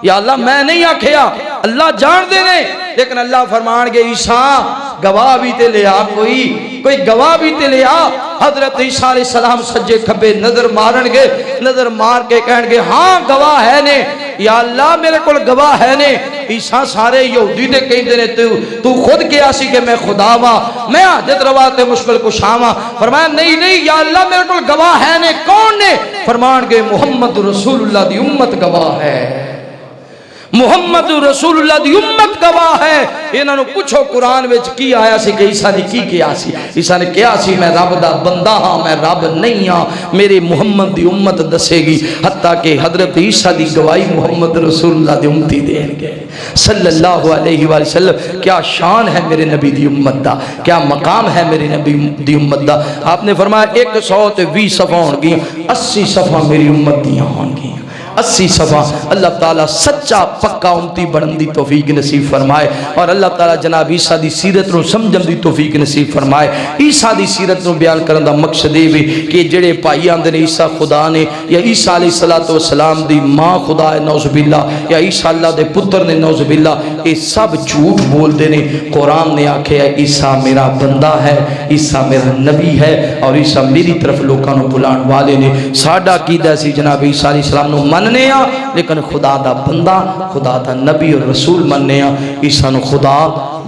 یا اللہ میں نہیں آکھیا اللہ جان دے نے لیکن اللہ فرمان گے عیسیٰ گواہ بھی تے لیا کوئی گواہ بھی تے لیا حضرت عیسیٰ علیہ السلام سجے کھبے نظر مارن گے نظر مار کے کہن گے ہاں گواہ ہے نے یا اللہ میرے کول گواہ ہے نے عیسیٰ سارے یہودی نے کہیں دینے تو خود کیا سی کہ میں خدا ماں میں حاجت روا تے مشکل کشا ماں فرمایا نہیں یا اللہ میرے کول گواہ ہے نے کون نے فرمان گے محمد رسول اللہ دی امت گواہ ہے محمد رسول اللہ دی امت گواہ ہے انہوں نے پوچھو قرآن وچ کی آیا سی کہ عیسیٰ نے کی کیا سی عیسیٰ نے کیا سی میں رب دا بندہ ہاں میں رب نہیں ہاں میرے محمد دی امت دسے گی حتیٰ کہ حضرت عیسیٰ دی گواہی محمد رسول اللہ دی امتی دیں گے صلی اللہ علیہ وآلہ وسلم کیا شان ہے میرے نبی دی امت دا کیا مقام ہے میرے نبی دی امت دا آپ نے فرمایا 120 صفحہ ہون گی 80 صفحہ میری امت دیاں ہون گی 80 صفحہ اللہ تعالیٰ سچا پکا امتی بنن دی توفیق نصیب فرمائے اور اللہ تعالیٰ جناب عیسیٰ دی سیرت نو سمجھن دی توفیق نصیب فرمائے عیسیٰ دی سیرت نو بیان کرن دا مقصد یہ بھی کہ جڑے پائی آندے نے عیسیٰ خدا نے یا عیسیٰ علیہ السلام دی ماں خدا ہے نعوذ باللہ یا عیسیٰ اللہ دے پتر نے نعوذ باللہ یہ سب جھوٹ بول دے نے قرآن نے آکھے ہے عیسیٰ میرا بندہ ہے عیسیٰ میرا نبی ہے اور عیسیٰ میری طرف لوگوں نو بلان والے نے ساڈا عقیدہ سی جناب عیسیٰ علیہ السلام نو مننے ہاں لیکن خدا دا بندہ خدا دا نبی اور رسول مننے ہاں عیسیٰ نو خدا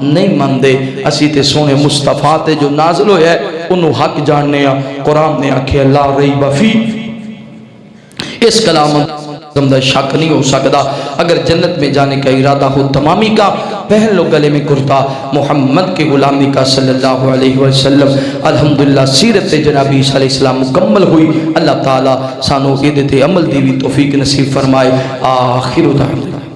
نہیں مندے اسی تے سونے مصطفیٰ تے جو نازل ہوئے ہے انہوں حق جاننے ہاں قرآن نے آکھے لا ریب فی اس کلام کا شک نہیں ہو سکتا اگر جنت میں جانے کا ارادہ ہو تمامی کا پہن لو گلے میں کرتا محمد کے غلامی کا صلی اللہ علیہ وسلم الحمدللہ سیرت جناب عیسیٰ علیہ السلام مکمل ہوئی اللہ تعالیٰ سانو عیدت عمل دی بھی توفیق نصیب فرمائے آخر دعوانا